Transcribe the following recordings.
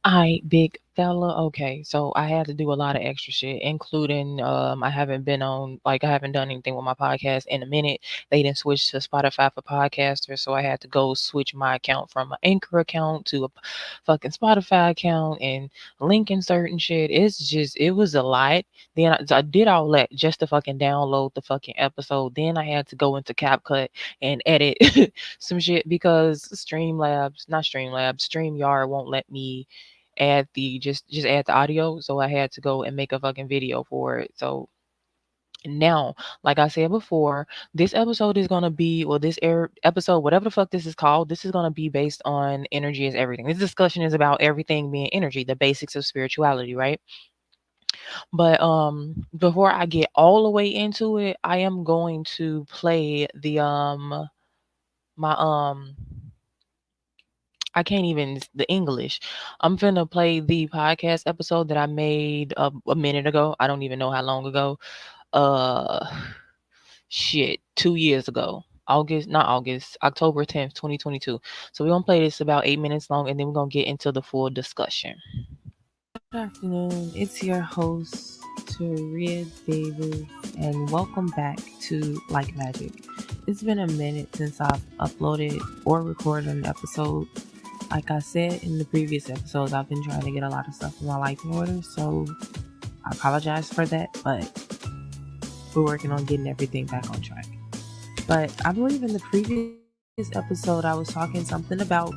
I big fella. Okay, so I had to do a lot of extra shit, including I haven't done anything with my podcast in a minute. They didn't switch to Spotify for podcasters, so I had to go switch my account from an Anchor account to a fucking Spotify account and linking certain shit. It was a lot. Then I did all that just to fucking download the fucking episode. Then I had to go into CapCut and edit some shit because StreamYard won't let me add the just add the audio. So I had to go and make a fucking video for it. So now, like I said before, this episode is gonna be, well, this episode, whatever the fuck this is called, this is gonna be based on energy is everything. This discussion is about everything being energy, the basics of spirituality, right? But before I get all the way into it, I am going to play my I can't even the English. I'm finna play the podcast episode that I made a minute ago. I don't even know how long ago. Uh, shit, 2 years ago. August, not August, October 10th, 2022. So we're gonna play this about 8 minutes long, and then we're gonna get into the full discussion. Good afternoon. It's your host, Taria Davis, and welcome back to Like Magic. It's been a minute since I've uploaded or recorded an episode. Like I said in the previous episodes, I've been trying to get a lot of stuff in my life in order, so I apologize for that, but we're working on getting everything back on track. But I believe in the previous episode, I was talking something about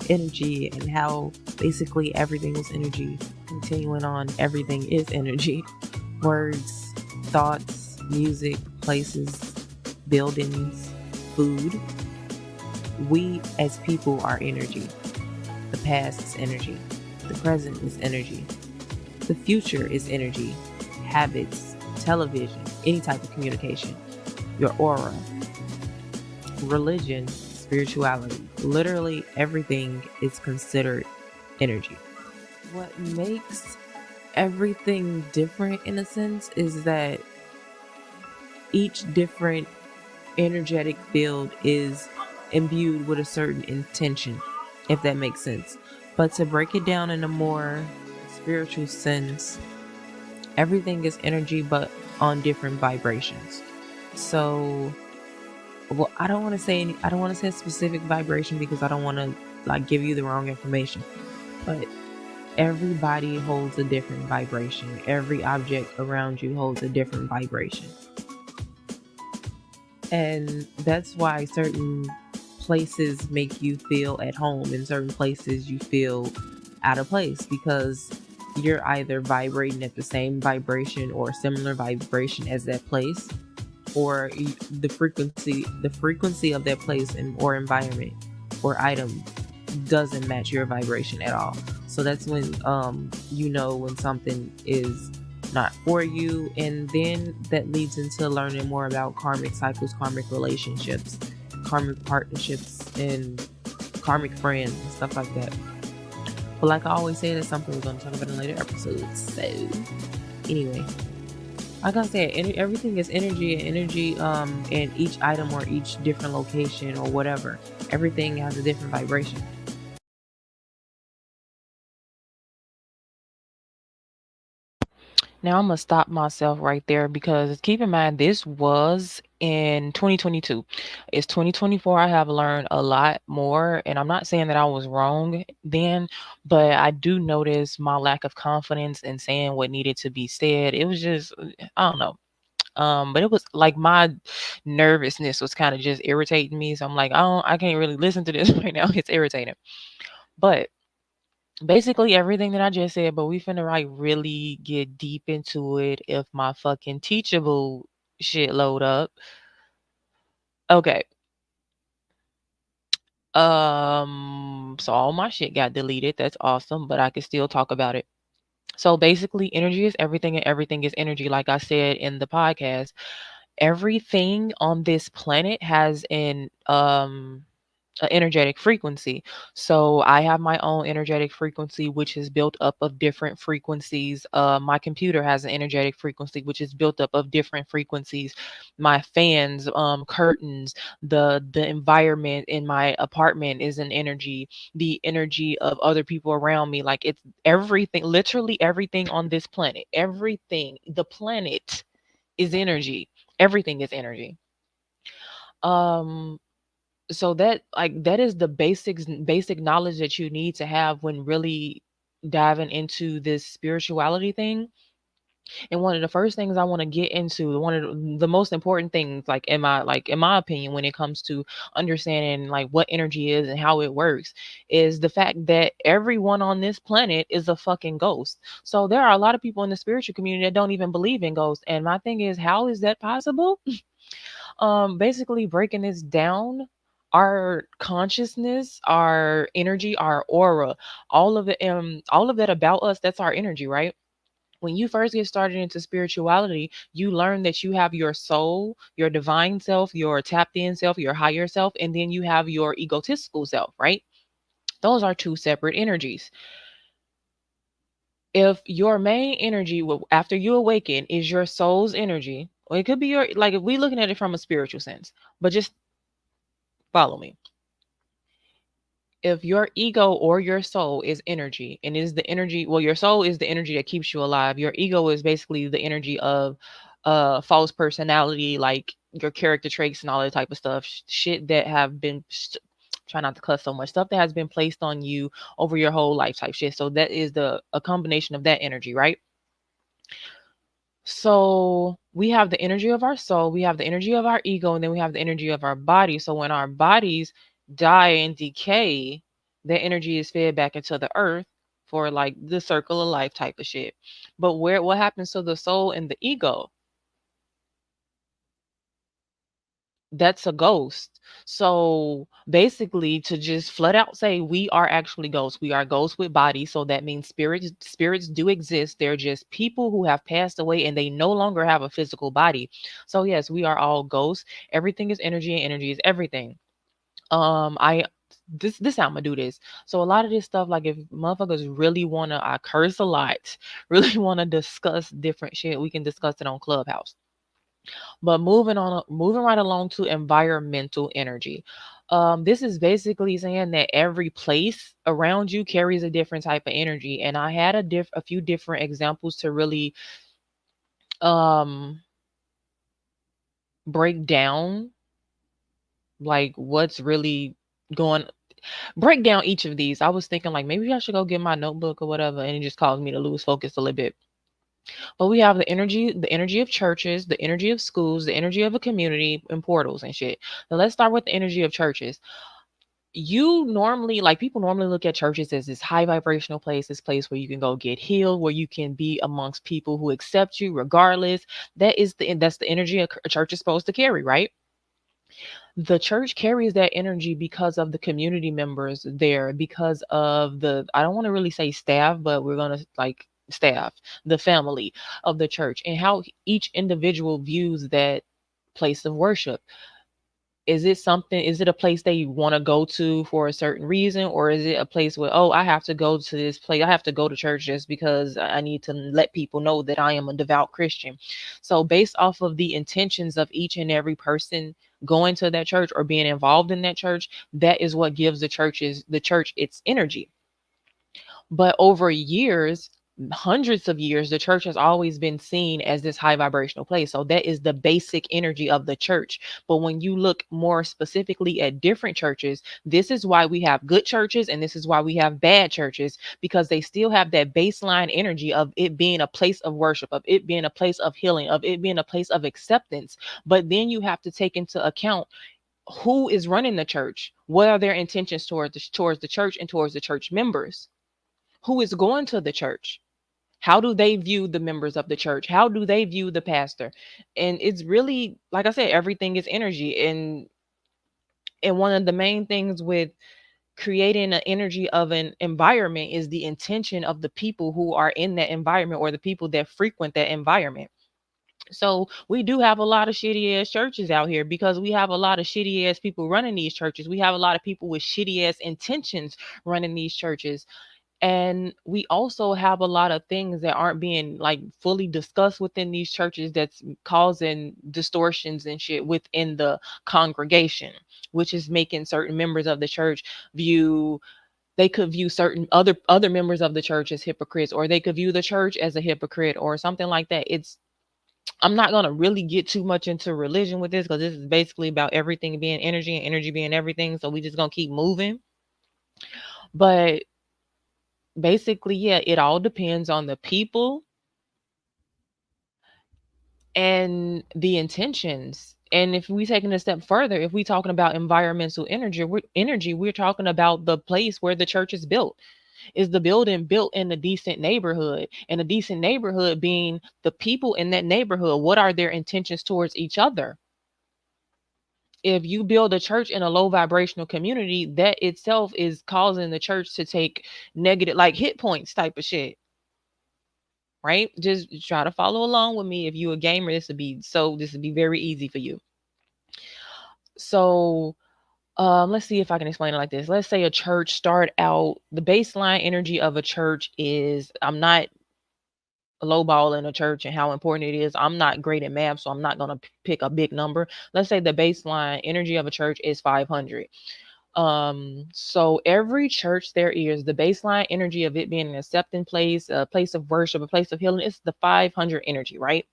energy and how basically everything was energy. Continuing on, everything is energy. Words, thoughts, music, places, buildings, food. We as people are energy. The past is energy. The present is energy. The future is energy. Habits, television, any type of communication, your aura, religion, spirituality. Literally everything is considered energy. What makes everything different in a sense is that each different energetic field is imbued with a certain intention, if that makes sense. But to break it down in a more spiritual sense, everything is energy but on different vibrations. So, well, I don't want to say a specific vibration because I don't want to like give you the wrong information. But everybody holds a different vibration. Every object around you holds a different vibration. And that's why certain places make you feel at home and certain places you feel out of place because you're either vibrating at the same vibration or similar vibration as that place, or the frequency of that place and or environment or item doesn't match your vibration at all. So that's when you know when something is not for you, and then that leads into learning more about karmic cycles, karmic relationships, karmic partnerships, and karmic friends and stuff like that. But like I always say, that's something we're going to talk about in later episodes. So anyway, like I said, everything is energy, and energy and each item or each different location or whatever, everything has a different vibration. Now I'm gonna stop myself right there because keep in mind this was in 2022. It's 2024. I have learned a lot more, and I'm not saying that I was wrong then, but I do notice my lack of confidence in saying what needed to be said. It was just I don't know. But it was like my nervousness was kind of just irritating me. So I'm like, I can't really listen to this right now. It's irritating. But basically everything that I just said, but we finna like really get deep into it if my fucking teachable shit load up. Okay. So all my shit got deleted. That's awesome, but I can still talk about it. So basically energy is everything and everything is energy. Like I said in the podcast, everything on this planet has an an energetic frequency. So I have my own energetic frequency, which is built up of different frequencies. My computer has an energetic frequency, which is built up of different frequencies. My fans, curtains, the environment in my apartment is an energy. The energy of other people around me, like it's everything, literally everything on this planet, everything, the planet is energy. Everything is energy. Um, so that like that is the basic knowledge that you need to have when really diving into this spirituality thing. And one of the first things I want to get into, one of the most important things, in my opinion, when it comes to understanding like what energy is and how it works, is the fact that everyone on this planet is a fucking ghost. So there are a lot of people in the spiritual community that don't even believe in ghosts, and my thing is, how is that possible? Basically breaking this down, our consciousness, our energy, our aura, all of that about us, that's our energy, right? When you first get started into spirituality, you learn that you have your soul, your divine self, your tapped in self, your higher self, and then you have your egotistical self, right? Those are two separate energies. If your main energy, after you awaken, is your soul's energy, or it could be your, like, if we looking at it from a spiritual sense, but just follow me. If your ego or your soul is energy and is the energy, well, your soul is the energy that keeps you alive. Your ego is basically the energy of false personality, like your character traits and all that type of stuff. Shit that have been try not to cuss so much, stuff that has been placed on you over your whole life type shit. So that is the a combination of that energy, right? So we have the energy of our soul, we have the energy of our ego, and then we have the energy of our body. So when our bodies die and decay, that energy is fed back into the earth for like the circle of life type of shit. But what happens to the soul and the ego? That's a ghost. So basically, to just flat out say we are actually ghosts. We are ghosts with bodies. So that means spirits do exist. They're just people who have passed away and they no longer have a physical body. So yes, we are all ghosts. Everything is energy and energy is everything. I this how I'm gonna do this. So a lot of this stuff, like if motherfuckers really wanna, I curse a lot, really wanna discuss different shit, we can discuss it on Clubhouse. But moving right along to environmental energy. This is basically saying that every place around you carries a different type of energy. And I had a few different examples to really um break down like what's really going break down each of these. I was thinking like maybe I should go get my notebook or whatever, and it just caused me to lose focus a little bit. But we have the energy of churches, the energy of schools, the energy of a community, and portals and shit. Now let's start with the energy of churches. You normally, like, people normally look at churches as this high vibrational place, this place where you can go get healed, where you can be amongst people who accept you regardless. That's the energy a church is supposed to carry, right? The church carries that energy because of the community members there, because of the, I don't want to really say staff, but we're gonna like staff, the family of the church, and how each individual views that place of worship. Is it a place they want to go to for a certain reason, or is it a place where, oh, I have to go to this place, I have to go to church just because I need to let people know that I am a devout Christian? So based off of the intentions of each and every person going to that church or being involved in that church, that is what gives the church its energy. But over years, hundreds of years, the church has always been seen as this high vibrational place. So that is the basic energy of the church. But when you look more specifically at different churches, this is why we have good churches and this is why we have bad churches, because they still have that baseline energy of it being a place of worship, of it being a place of healing, of it being a place of acceptance. But then you have to take into account who is running the church. What are their intentions towards the church and towards the church members? Who is going to the church? How do they view the members of the church? How do they view the pastor? And it's really, like I said, everything is energy. And one of the main things with creating an energy of an environment is the intention of the people who are in that environment or the people that frequent that environment. So we do have a lot of shitty ass churches out here because we have a lot of shitty ass people running these churches. We have a lot of people with shitty ass intentions running these churches. And we also have a lot of things that aren't being like fully discussed within these churches that's causing distortions and shit within the congregation, which is making certain members of the church view they could view certain other members of the church as hypocrites, or they could view the church as a hypocrite or something like that. It's I'm not gonna really get too much into religion with this because this is basically about everything being energy and energy being everything. So we just gonna keep moving. But basically, yeah, it all depends on the people and the intentions. And if we taking a step further, if we talking about environmental we're talking about the place where the church is built. Is the building built in a decent neighborhood? And a decent neighborhood being the people in that neighborhood, what are their intentions towards each other? If you build a church in a low vibrational community, that itself is causing the church to take negative, like hit points type of shit. Right? Just try to follow along with me. If you a gamer, this would be very easy for you. So let's see if I can explain it like this. Let's say a church start out, the baseline energy of a church is, I'm not lowballing a church and how important it is. I'm not great at math, so I'm not going to pick a big number. Let's say the baseline energy of a church is 500. So every church there is, the baseline energy of it being an accepting place, a place of worship, a place of healing, it's the 500 energy, right?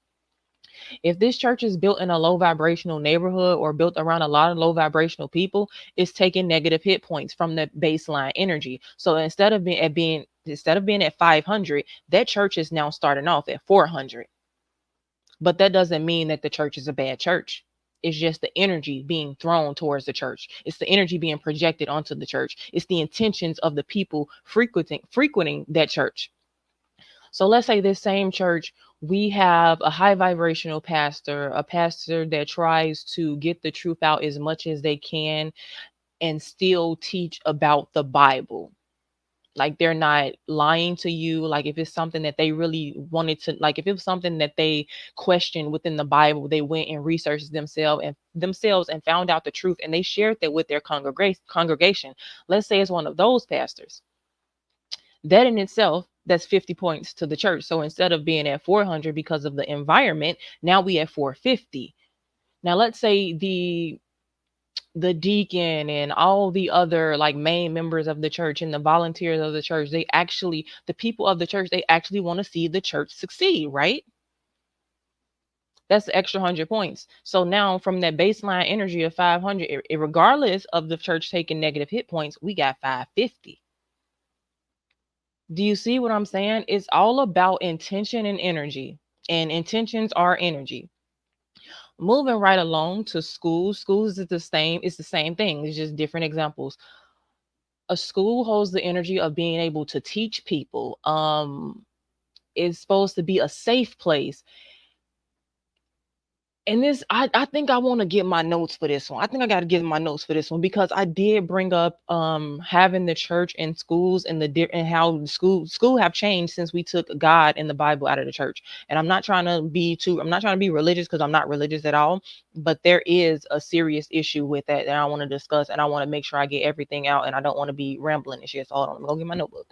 If this church is built in a low vibrational neighborhood or built around a lot of low vibrational people, it's taking negative hit points from the baseline energy. So instead of being at 500, that church is now starting off at 400. But that doesn't mean that the church is a bad church. It's just the energy being thrown towards the church. It's the energy being projected onto the church. It's the intentions of the people frequenting that church. So let's say this same church, we have a high vibrational pastor, a pastor that tries to get the truth out as much as they can and still teach about the Bible. Like they're not lying to you. Like if it's something that they really wanted to, like if it was something that they questioned within the Bible, they went and researched themselves and found out the truth, and they shared that with their congregation. Let's say it's one of those pastors. That in itself, that's 50 points to the church. So instead of being at 400 because of the environment, now we at 450. Now let's say the deacon and all the other like main members of the church and the volunteers of the church, the people of the church, they actually want to see the church succeed, right? That's the extra 100 points. So now from that baseline energy of 500, regardless of the church taking negative hit points, we got 550. Do you see what I'm saying? It's all about intention and energy, and intentions are energy. Moving right along to schools. Schools is the same. It's the same thing. It's just different examples. A school holds the energy of being able to teach people. It's supposed to be a safe place. And this, I think I want to get my notes for this one. I think I got to get my notes for this one because I did bring up having the church and schools and and how the school have changed since we took God and the Bible out of the church. And I'm not trying to be religious because I'm not religious at all, but there is a serious issue with that I want to discuss, and I want to make sure I get everything out, and I don't want to be rambling and shit. So hold on, I'm gonna go get my notebook.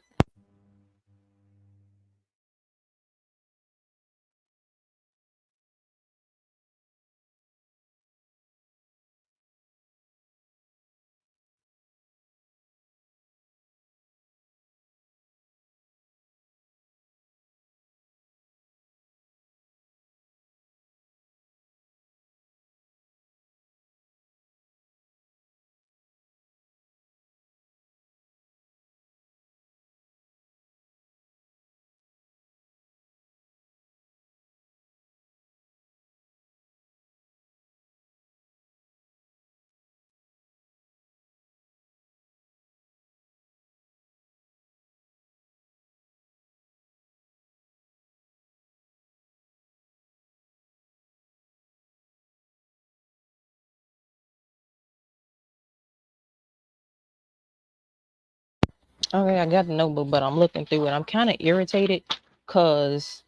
Okay, I got the notebook, but I'm looking through it. I'm kind of irritated because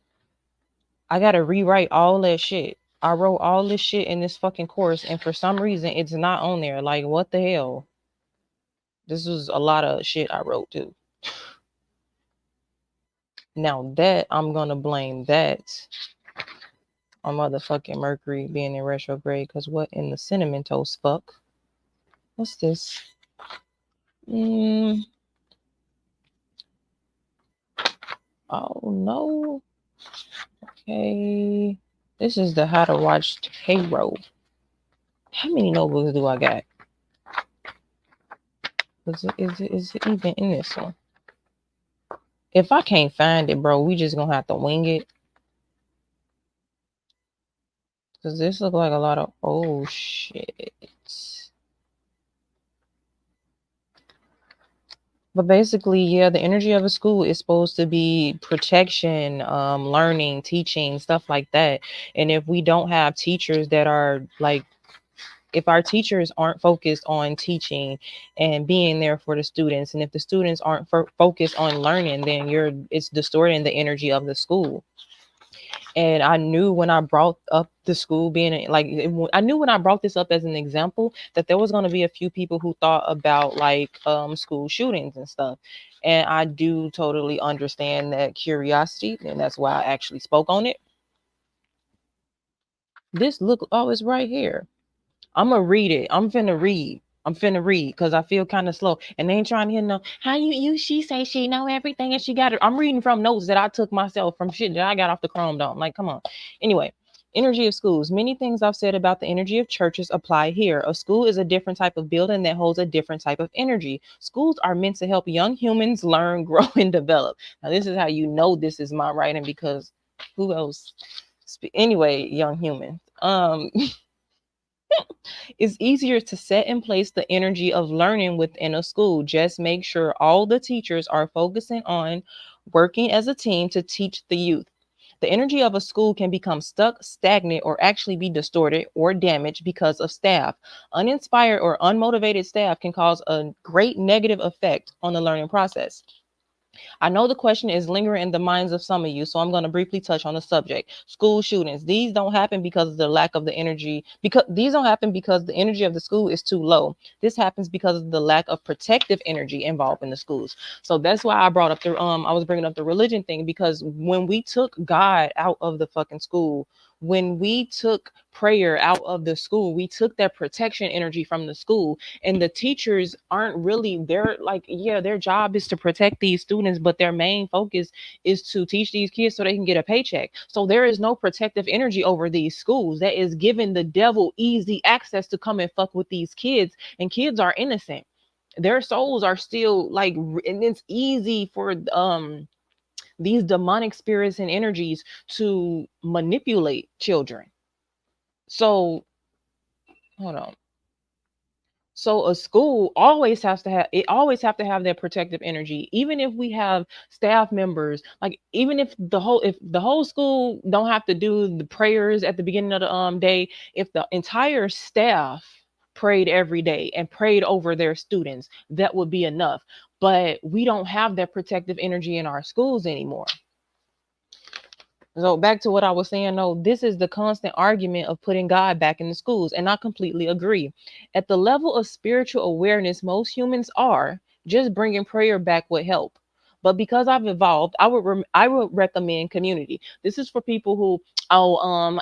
I gotta rewrite all that shit. I wrote all this shit in this fucking course, and for some reason it's not on there. Like, what the hell? This was a lot of shit I wrote too. Now that I'm gonna blame that on motherfucking Mercury being in retrograde, because what in the cinnamon toast fuck? What's this? Oh no. Okay. This is the How to Watch Tarot. How many notebooks do I got? Is it even in this one? If I can't find it, bro, we just gonna have to wing it. Cause this look like a lot of oh shit. But basically, yeah, the energy of a school is supposed to be protection, learning, teaching, stuff like that. And if we don't have teachers that are like, if our teachers aren't focused on teaching and being there for the students, and if the students aren't focused on learning, then it's distorting the energy of the school. And I knew when I brought up the school being like, I knew when I brought this up as an example that there was going to be a few people who thought about like school shootings and stuff. And I do totally understand that curiosity, and that's why I actually spoke on it. This look, oh, it's right here. I'm gonna read it. I'm finna read because I feel kind of slow, and they ain't trying to hear no how you she say she know everything and she got it. I'm reading from notes that I took myself from shit that I got off the Chrome Dome. Like, come on. Anyway, energy of schools. Many things I've said about the energy of churches apply here. A school is a different type of building that holds a different type of energy. Schools are meant to help young humans learn, grow, and develop. Now, this is how you know this is my writing, because who else? Anyway, young humans. It's easier to set in place the energy of learning within a school. Just make sure all the teachers are focusing on working as a team to teach the youth. The energy of a school can become stuck, stagnant, or actually be distorted or damaged because of staff. Uninspired or unmotivated staff can cause a great negative effect on the learning process. I know the question is lingering in the minds of some of you, so I'm going to briefly touch on the subject. School shootings. These don't happen because of the lack of the energy, because these don't happen because the energy of the school is too low. This happens because of the lack of protective energy involved in the schools. So that's why I brought up I was bringing up the religion thing, because when we took God out of the fucking school, when we took prayer out of the school, we took that protection energy from the school, and the teachers aren't really, they're like, yeah, their job is to protect these students, but their main focus is to teach these kids so they can get a paycheck. So there is no protective energy over these schools that is giving the devil easy access to come and fuck with these kids, and kids are innocent. Their souls are still like, and it's easy for these demonic spirits and energies to manipulate children. So hold on. So a school always have to have that protective energy. Even if we have staff members, like even if the whole school don't have to do the prayers at the beginning of the day, if the entire staff prayed every day and prayed over their students, that would be enough. But we don't have that protective energy in our schools anymore. So back to what I was saying, no, this is the constant argument of putting God back in the schools, and I completely agree. At the level of spiritual awareness most humans are, just bringing prayer back would help. But because I've evolved, I would recommend community. This is for people who,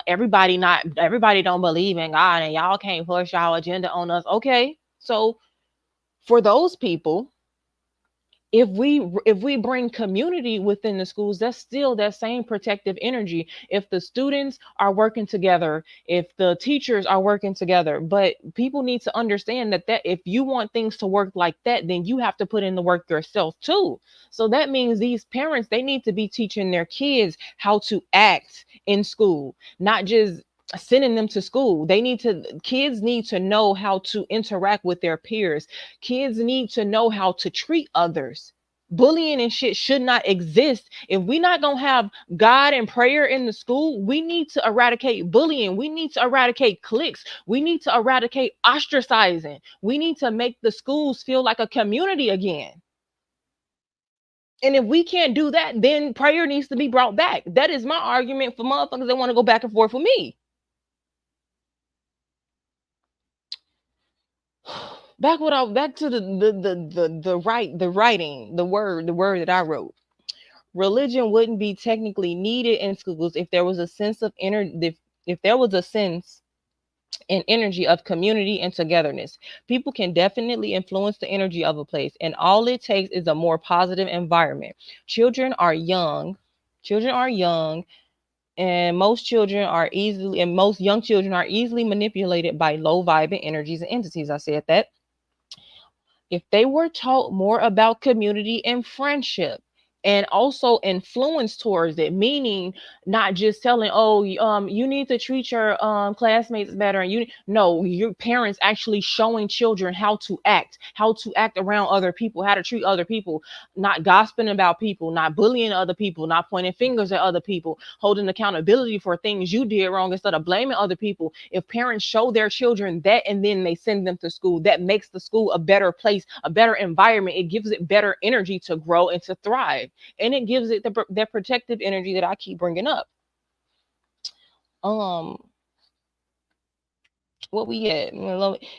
everybody don't believe in God, and y'all can't push our agenda on us. Okay, so for those people, if we bring community within the schools, that's still that same protective energy. If the students are working together, if the teachers are working together, but people need to understand that if you want things to work like that, then you have to put in the work yourself too. So that means these parents, they need to be teaching their kids how to act in school, not just sending them to school. Kids need to know how to interact with their peers. Kids need to know how to treat others. Bullying and shit should not exist. If we're not gonna have God and prayer in the school, we need to eradicate bullying. We need to eradicate cliques. We need to eradicate ostracizing. We need to make the schools feel like a community again. And if we can't do that, then prayer needs to be brought back. That is my argument for motherfuckers that want to go back and forth with me. Back to the writing, the word that I wrote. Religion wouldn't be technically needed in schools if there was a sense of if there was a sense and energy of community and togetherness. People can definitely influence the energy of a place, and all it takes is a more positive environment. Children are young. Children are young, and most young children are easily manipulated by low vibing energies and entities. I said that. If they were taught more about community and friendship and also influence towards it, meaning not just telling, oh, you need to treat your classmates better, and your parents actually showing children how to act around other people, how to treat other people, not gossiping about people, not bullying other people, not pointing fingers at other people, holding accountability for things you did wrong instead of blaming other people. If parents show their children that and then they send them to school, that makes the school a better place, a better environment. It gives it better energy to grow and to thrive. And it gives it that protective energy that I keep bringing up. Um, what we at?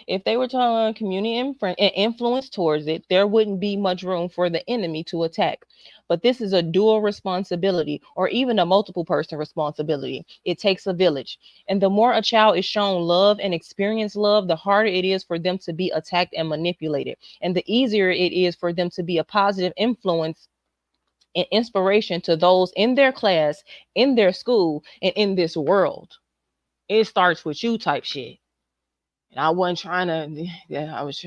If they were telling community and influence towards it, there wouldn't be much room for the enemy to attack. But this is a dual responsibility, or even a multiple person responsibility. It takes a village. And the more a child is shown love and experience love, the harder it is for them to be attacked and manipulated. And the easier it is for them to be a positive influence and inspiration to those in their class, in their school, and in this world. It starts with you type shit. And I wasn't trying to, yeah, I was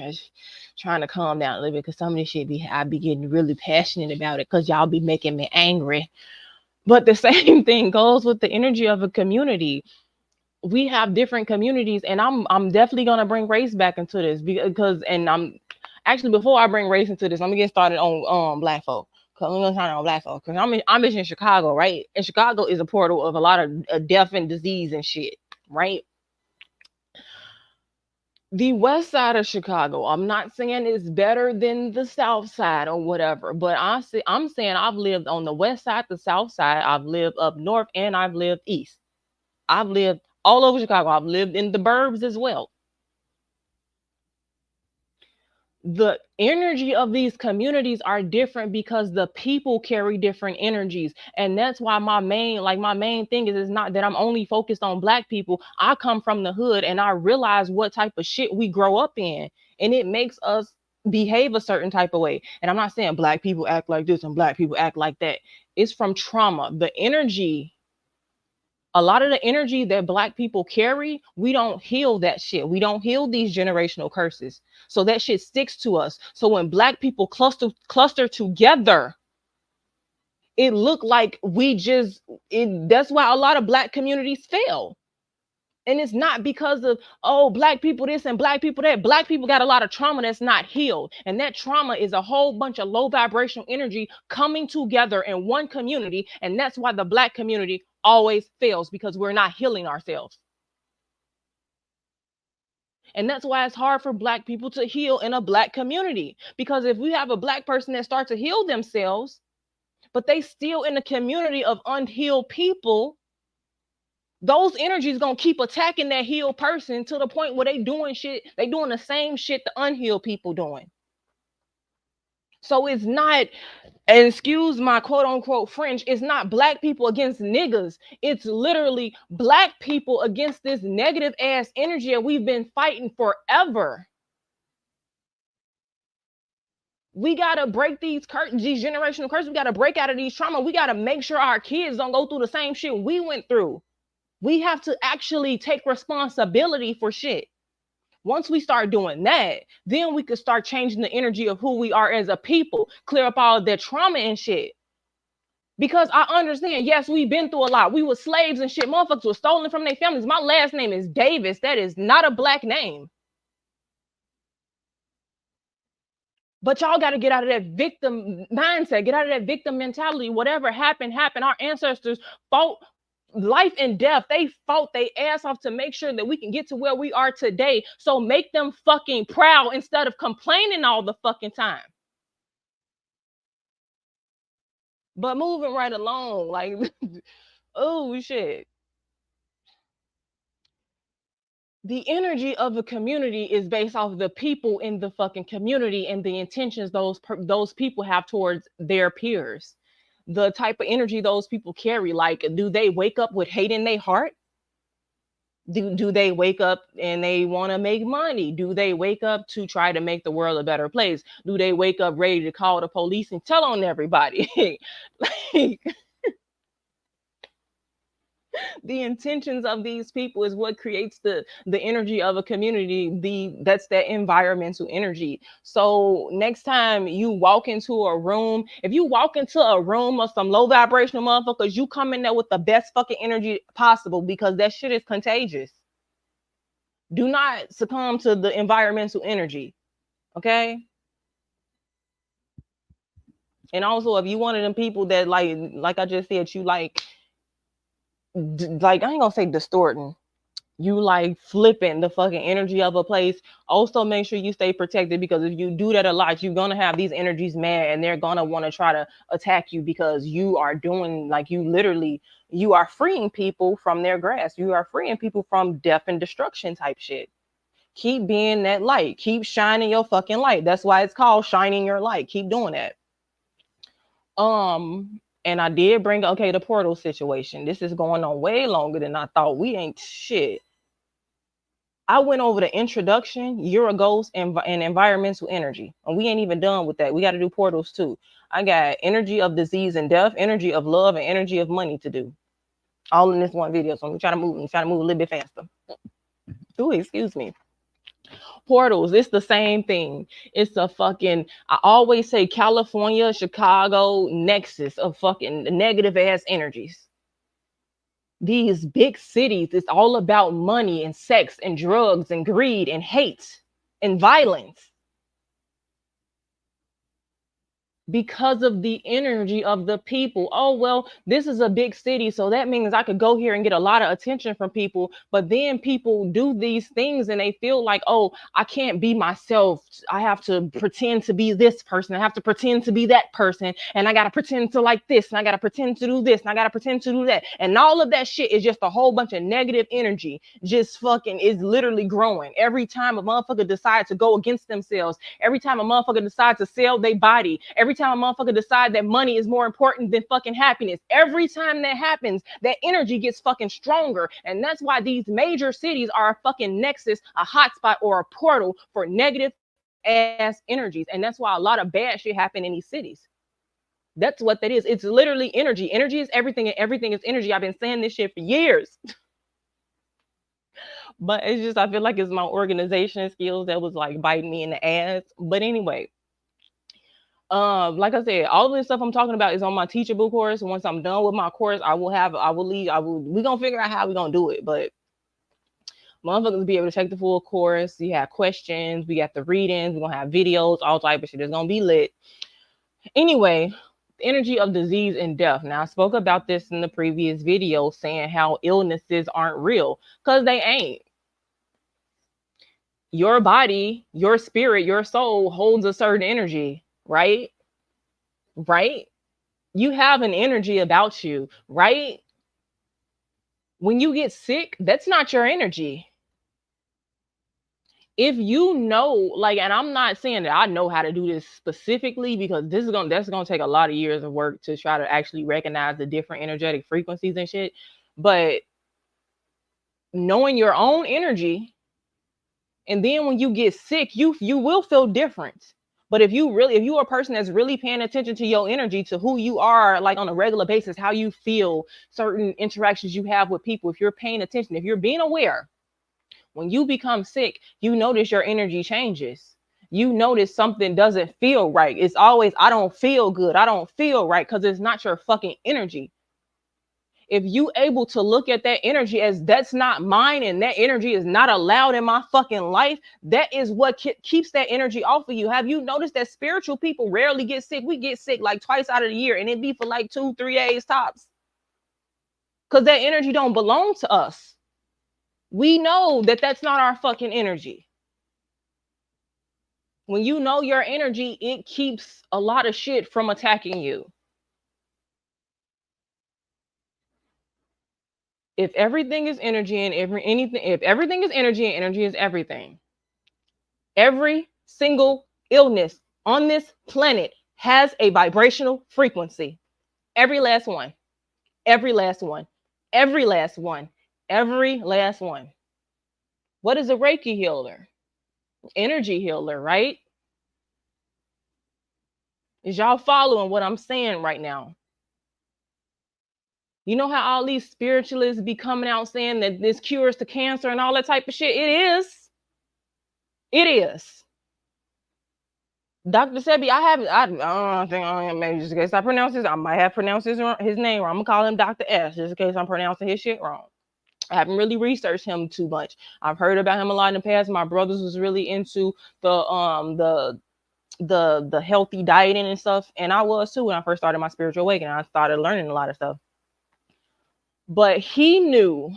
trying to calm down a little bit because some of this shit I be getting really passionate about it because y'all be making me angry. But the same thing goes with the energy of a community. We have different communities, and I'm definitely gonna bring race back into this because, and I'm actually, before I bring race into this, let me get started on black folk. Cause I'm gonna start on black folk because I'm in Chicago, right? And Chicago is a portal of a lot of death and disease and shit, right? The west side of Chicago, I'm not saying it's better than the south side or whatever, but I'm saying I've lived on the west side, the south side, I've lived up north, and I've lived east. I've lived all over Chicago. I've lived in the burbs as well. The energy of these communities are different because the people carry different energies, and that's why my main thing is not that I'm only focused on black people. I come from the hood and I realize what type of shit we grow up in, and it makes us behave a certain type of way. And I'm not saying black people act like this and black people act like that. It's from trauma. The energy, a lot of the energy that black people carry, we don't heal that shit. We don't heal these generational curses. So that shit sticks to us. So when black people cluster together, it look like that's why a lot of black communities fail. And it's not because of, oh, black people this and black people that. Black people got a lot of trauma that's not healed, and that trauma is a whole bunch of low vibrational energy coming together in one community. And that's why the black community always fails, because we're not healing ourselves. And that's why it's hard for black people to heal in a black community, because if we have a black person that starts to heal themselves but they still in a community of unhealed people, those energies gonna keep attacking that healed person to the point where they doing the same shit the unhealed people doing. So it's not, and excuse my quote unquote French, it's not black people against niggas. It's literally black people against this negative ass energy that we've been fighting forever. We gotta break these curtains, these generational curses. We gotta break out of these trauma. We gotta make sure our kids don't go through the same shit we went through. We have to actually take responsibility for shit. Once we start doing that, then we could start changing the energy of who we are as a people, clear up all of that trauma and shit. Because I understand, yes, we've been through a lot. We were slaves and shit. Motherfuckers were stolen from their families. My last name is Davis. That is not a black name. But y'all got to get out of that victim mindset, get out of that victim mentality. Whatever happened, happened. Our ancestors fought life and death. They fought their ass off to make sure that we can get to where we are today. So make them fucking proud instead of complaining all the fucking time. But moving right along, like, oh shit. The energy of a community is based off of the people in the fucking community and the intentions those people have towards their peers. The type of energy those people carry. Like, do they wake up with hate in their heart? Do they wake up and they want to make money? Do they wake up to try to make the world a better place? Do they wake up ready to call the police and tell on everybody? Like, the intentions of these people is what creates the energy of a community. That's that environmental energy. So next time you walk into a room, if you walk into a room of some low vibrational motherfuckers, you come in there with the best fucking energy possible, because that shit is contagious. Do not succumb to the environmental energy. Okay. And also, if you one of them people that, like I just said, you like I ain't gonna say distorting, you like flipping the fucking energy of a place. Also make sure you stay protected, because if you do that a lot, you're gonna have these energies mad and they're gonna want to try to attack you, because you are doing, like, you are freeing people from their grasp. You are freeing people from death and destruction type shit. Keep being that light. Keep shining your fucking light. That's why it's called shining your light. Keep doing that. And I did bring, okay, the portal situation. This is going on way longer than I thought. We ain't shit. I went over the introduction, Euroghost, and environmental energy. And we ain't even done with that. We got to do portals too. I got energy of disease and death, energy of love, and energy of money to do. All in this one video. So I'm trying to move a little bit faster. Ooh, excuse me. Portals, it's the same thing. It's a fucking, I always say California, Chicago nexus of fucking negative ass energies. These big cities, it's all about money and sex and drugs and greed and hate and violence, because of the energy of the people. Oh, well, this is a big city, so that means I could go here and get a lot of attention from people. But then people do these things and they feel like, oh, I can't be myself. I have to pretend to be this person. I have to pretend to be that person. And I got to pretend to like this. And I got to pretend to do this. And I got to pretend to do that. And all of that shit is just a whole bunch of negative energy. Just fucking is literally growing. Every time a motherfucker decides to go against themselves, every time a motherfucker decides to sell their body, every time a motherfucker decides that money is more important than fucking happiness, every time that happens, that energy gets fucking stronger. And that's why these major cities are a fucking nexus, a hotspot, or a portal for negative ass energies. And that's why a lot of bad shit happen in these cities. That's what that is. It's literally energy. Energy is everything, and everything is energy. I've been saying this shit for years. But it's just, I feel like it's my organization skills that was like biting me in the ass. But anyway, like I said, all of this stuff I'm talking about is on my Teachable course. Once I'm done with my course, we're gonna figure out how we're gonna do it. But motherfuckers be able to take the full course. You have questions, we got the readings, we're gonna have videos, all type of shit. It's gonna be lit. Anyway, energy of disease and death. Now, I spoke about this in the previous video, saying how illnesses aren't real, because they ain't. Your body, your spirit, your soul holds a certain energy, right? Right? You have an energy about you, right? When you get sick, that's not your energy. If you know, like, and I'm not saying that I know how to do this specifically, because that's gonna take a lot of years of work to try to actually recognize the different energetic frequencies and shit. But knowing your own energy, and then when you get sick, you will feel different. But if you are a person that's really paying attention to your energy, to who you are, like on a regular basis, how you feel, certain interactions you have with people, if you're paying attention, if you're being aware, when you become sick, you notice your energy changes. You notice something doesn't feel right. It's always, I don't feel good, I don't feel right, because it's not your fucking energy. If you able to look at that energy as, that's not mine, and that energy is not allowed in my fucking life, that is what keeps that energy off of you. Have you noticed that spiritual people rarely get sick? We get sick like twice out of the year, and it be for like 2-3 days tops, because that energy don't belong to us. We know that that's not our fucking energy. When you know your energy, it keeps a lot of shit from attacking you. If everything is energy and if everything is energy and energy is everything, every single illness on this planet has a vibrational frequency. Every last one. Every last one. Every last one. Every last one. What is a Reiki healer? Energy healer, right? Is y'all following what I'm saying right now? You know how all these spiritualists be coming out saying that this cures the cancer and all that type of shit? It is. It is. Dr. Sebi, I don't think maybe just in case I pronounce his, I might have pronounced his name wrong. I'm gonna call him Dr. S just in case I'm pronouncing his shit wrong. I haven't really researched him too much. I've heard about him a lot in the past. My brothers was really into the healthy dieting and stuff, and I was too when I first started my spiritual awakening. I started learning a lot of stuff. But he knew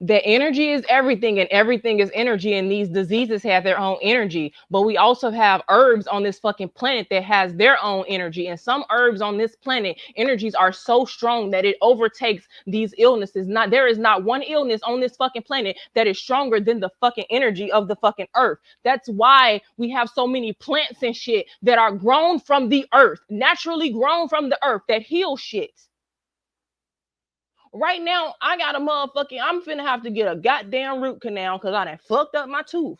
that energy is everything and everything is energy, and these diseases have their own energy, but we also have herbs on this fucking planet that has their own energy, and some herbs on this planet energies are so strong that it overtakes these illnesses. Not There is not one illness on this fucking planet that is stronger than the fucking energy of the fucking earth. That's why we have so many plants and shit that are grown from the earth, naturally grown from the earth, that heal shit. Right now, I got a motherfucking, I'm finna have to get a goddamn root canal because I done fucked up my tooth.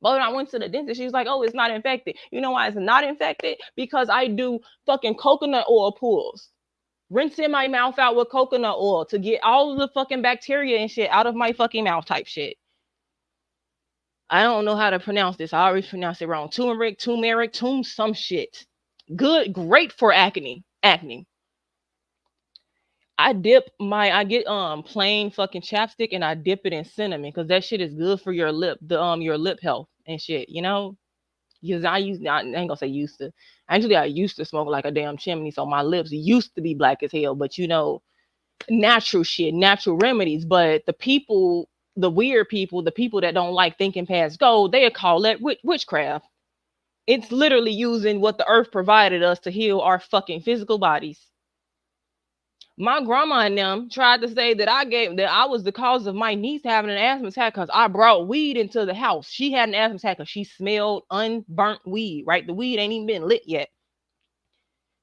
But when I went to the dentist, she was like, oh, it's not infected. You know why it's not infected? Because I do fucking coconut oil pulls. Rinsing my mouth out with coconut oil to get all of the fucking bacteria and shit out of my fucking mouth type shit. I don't know how to pronounce this. I always pronounce it wrong. Turmeric, some shit. Good, great for acne. Acne. I get plain fucking chapstick and I dip it in cinnamon because that shit is good for your lip health and shit, you know? Because I ain't gonna say used to. Actually, I used to smoke like a damn chimney, so my lips used to be black as hell. But you know, natural shit, natural remedies. But the weird people, the people that don't like thinking past go, they call that witchcraft. It's literally using what the earth provided us to heal our fucking physical bodies. My grandma and them tried to say that I was the cause of my niece having an asthma attack because I brought weed into the house. She had an asthma attack because she smelled unburnt weed, right? The weed ain't even been lit yet.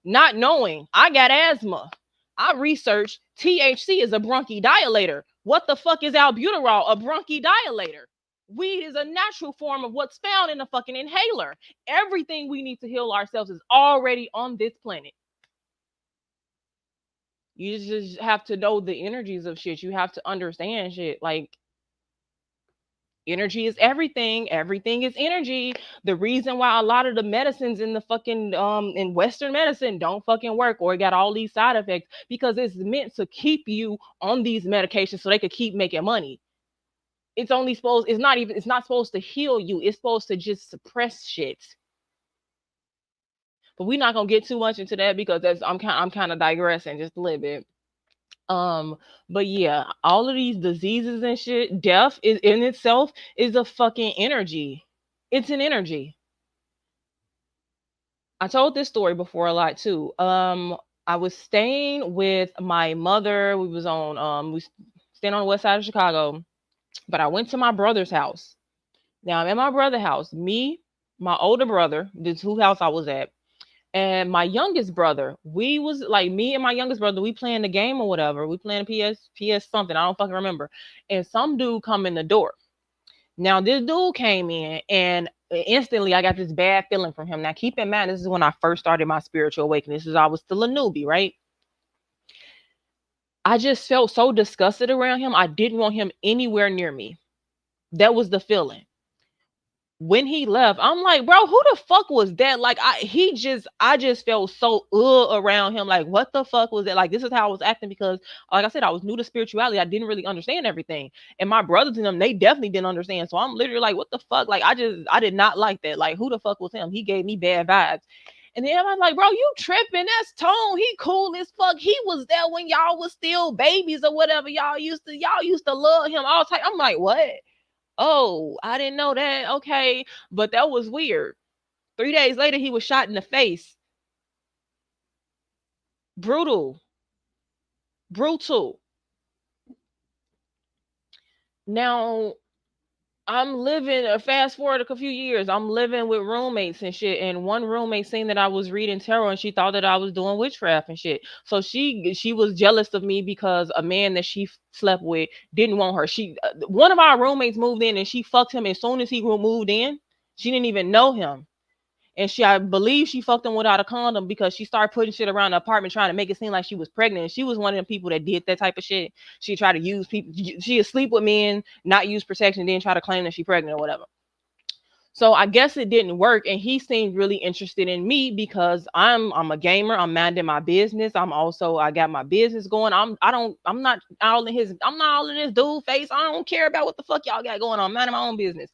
Not knowing I got asthma. I researched THC is a bronchodilator. What the fuck is albuterol? A bronchodilator. Weed is a natural form of what's found in a fucking inhaler. Everything we need to heal ourselves is already on this planet. You just have to know the energies of shit. You have to understand shit. Like, energy is everything. Everything is energy. The reason why a lot of the medicines in the fucking in Western medicine don't fucking work or got all these side effects because it's meant to keep you on these medications so they could keep making money. It's not supposed to heal you. It's supposed to just suppress shit. But we're not gonna get too much into that because I'm kind of digressing just a little bit. Um, but yeah, all of these diseases and shit, death is in itself is a fucking energy. It's an energy. I told this story before a lot too. I was staying with my mother. We staying on the west side of Chicago, but I went to my brother's house. Now I'm at my brother's house. Me, my older brother, this who house I was at, and my youngest brother, we was like me and my youngest brother, we playing the game or whatever. We playing PS something. I don't fucking remember. And some dude come in the door. Now this dude came in and instantly I got this bad feeling from him. Now keep in mind, this is when I first started my spiritual awakening. This is I was still a newbie, right? I just felt so disgusted around him. I didn't want him anywhere near me. That was the feeling. When he left, I'm like, bro, who the fuck was that? Like, I just felt so around him. Like, what the fuck was that? Like, this is how I was acting because, like I said, I was new to spirituality. I didn't really understand everything, and my brothers and them, they definitely didn't understand. So I'm literally like, what the fuck? Like, I did not like that. Like, who the fuck was him? He gave me bad vibes. And then I was like, bro, you tripping? That's Tone. He cool as fuck. He was there when y'all was still babies or whatever. Y'all used to love him all the time. I'm like, what? Oh, I didn't know that. Okay. But that was weird. 3 days later, he was shot in the face. Brutal. Brutal. Now I'm living, fast forward a few years, I'm living with roommates and shit. And one roommate seen that I was reading tarot and she thought that I was doing witchcraft and shit. So she was jealous of me because a man that she slept with didn't want her. One of our roommates moved in and she fucked him as soon as he moved in. She didn't even know him. And I believe she fucked him without a condom because she started putting shit around the apartment trying to make it seem like she was pregnant. And she was one of them people that did that type of shit. She tried to use people. She would sleep with men, not use protection, then try to claim that she's pregnant or whatever. So I guess it didn't work, and he seemed really interested in me because I'm a gamer. I'm minding my business. I got my business going. I'm not all in this dude face. I don't care about what the fuck y'all got going on. I'm minding my own business.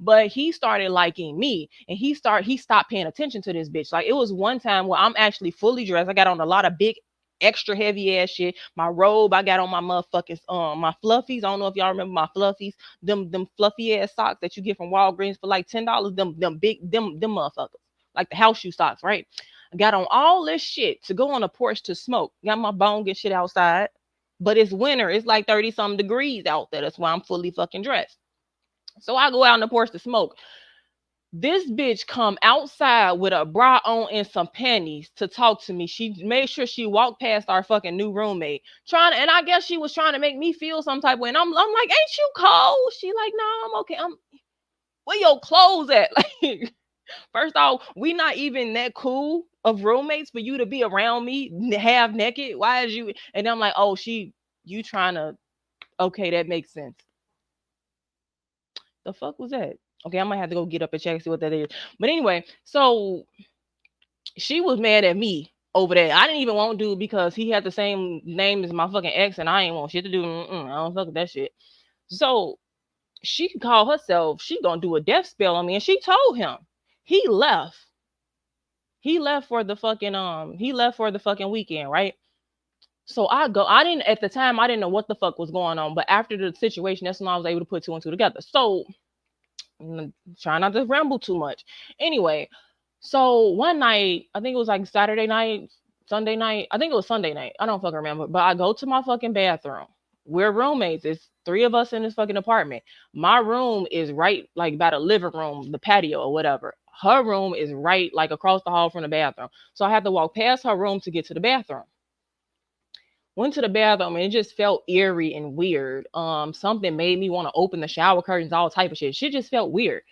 But he started liking me, and he stopped paying attention to this bitch. Like, it was one time where I'm actually fully dressed. I got on a lot of big extra heavy ass shit. My robe, I got on my motherfucking my fluffies. I don't know if y'all remember my fluffies, them fluffy ass socks that you get from Walgreens for like $10. Them big them motherfuckers, like the house shoe socks, right? I got on all this shit to go on the porch to smoke. Got my bone and shit outside, but it's winter. It's like 30 something degrees out there. That's why I'm fully fucking dressed. So I go out on the porch to smoke. This bitch come outside with a bra on and some panties to talk to me. She made sure she walked past our fucking new roommate, and I guess she was trying to make me feel some type of way. And I'm like, ain't you cold? She like, no, I'm okay. Where your clothes at? Like, first off, we not even that cool of roommates for you to be around me half naked. Why is you? And I'm like, oh, you trying to? Okay, that makes sense. The fuck was that? Okay, I might have to go get up and check and see what that is. But anyway, so she was mad at me over that. I didn't even want to do because he had the same name as my fucking ex, and I ain't want shit to do. I don't fuck with that shit. So she could call herself. She gonna do a death spell on me, and she told him. He left. He left for the fucking He left for the fucking weekend, right? So I go. I didn't at the time. I didn't know what the fuck was going on. But after the situation, that's when I was able to put two and two together. So try not to ramble too much. Anyway, so one night, I think it was like Saturday night, Sunday night. I think it was Sunday night. I don't fucking remember. But I go to my fucking bathroom. We're roommates. It's three of us in this fucking apartment. My room is right like by the living room, the patio or whatever. Her room is right like across the hall from the bathroom. So I had to walk past her room to get to the bathroom. Went to the bathroom and it just felt eerie and weird. Something made me want to open the shower curtains, all type of shit. Shit just felt weird.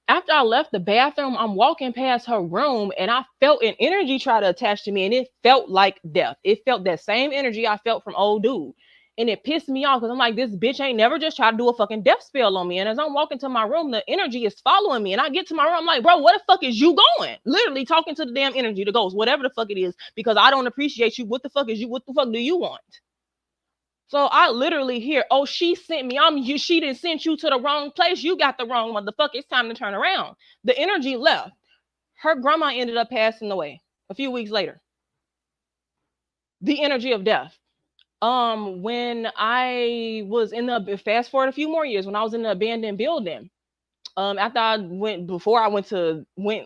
After I left the bathroom, I'm walking past her room and I felt an energy try to attach to me, and it felt like death. It felt that same energy I felt from old dude. And it pissed me off because I'm like, this bitch ain't never just tried to do a fucking death spell on me. And as I'm walking to my room, the energy is following me. And I get to my room, I'm like, bro, where the fuck is you going? Literally talking to the damn energy, the ghost, whatever the fuck it is, because I don't appreciate you. What the fuck is you? What the fuck do you want? So I literally hear, oh, she sent me. She didn't send you to the wrong place. You got the wrong motherfucker. It's time to turn around. The energy left. Her grandma ended up passing away a few weeks later. The energy of death. When I was in the fast forward a few more years, when I was in the abandoned building, after I went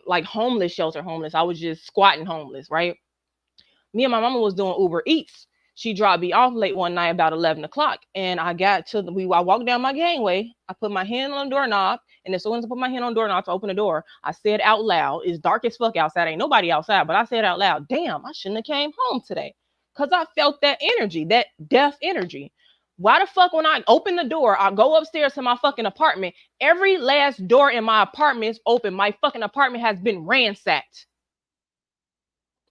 like homeless shelter homeless, I was just squatting homeless, right? Me and my mama was doing Uber Eats. She dropped me off late one night about 11 o'clock. And I got to I walked down my gangway. I put my hand on the doorknob. And as soon as I put my hand on the doorknob to open the door, I said out loud, it's dark as fuck outside. Ain't nobody outside. But I said out loud, damn, I shouldn't have came home today. Because I felt that energy, that death energy. Why the fuck when I open the door, I go upstairs to my fucking apartment, every last door in my apartment is open. My fucking apartment has been ransacked.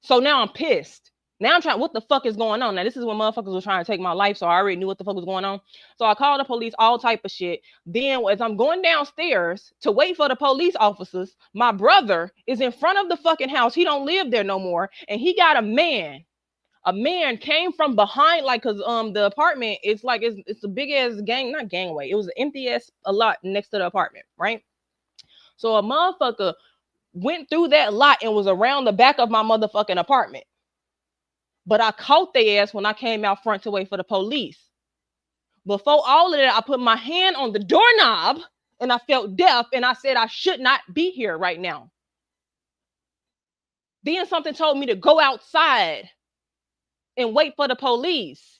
So now I'm pissed. Now I'm trying, what the fuck is going on? Now, this is when motherfuckers were trying to take my life, so I already knew what the fuck was going on. So I called the police, all type of shit. Then as I'm going downstairs to wait for the police officers, my brother is in front of the fucking house. He don't live there no more. And he got a man. A man came from behind, like, cause the apartment, it's like it's a big ass not gangway. It was an empty ass a lot next to the apartment, right? So a motherfucker went through that lot and was around the back of my motherfucking apartment. But I caught their ass when I came out front to wait for the police. Before all of that, I put my hand on the doorknob and I felt death, and I said I should not be here right now. Then something told me to go outside and wait for the police.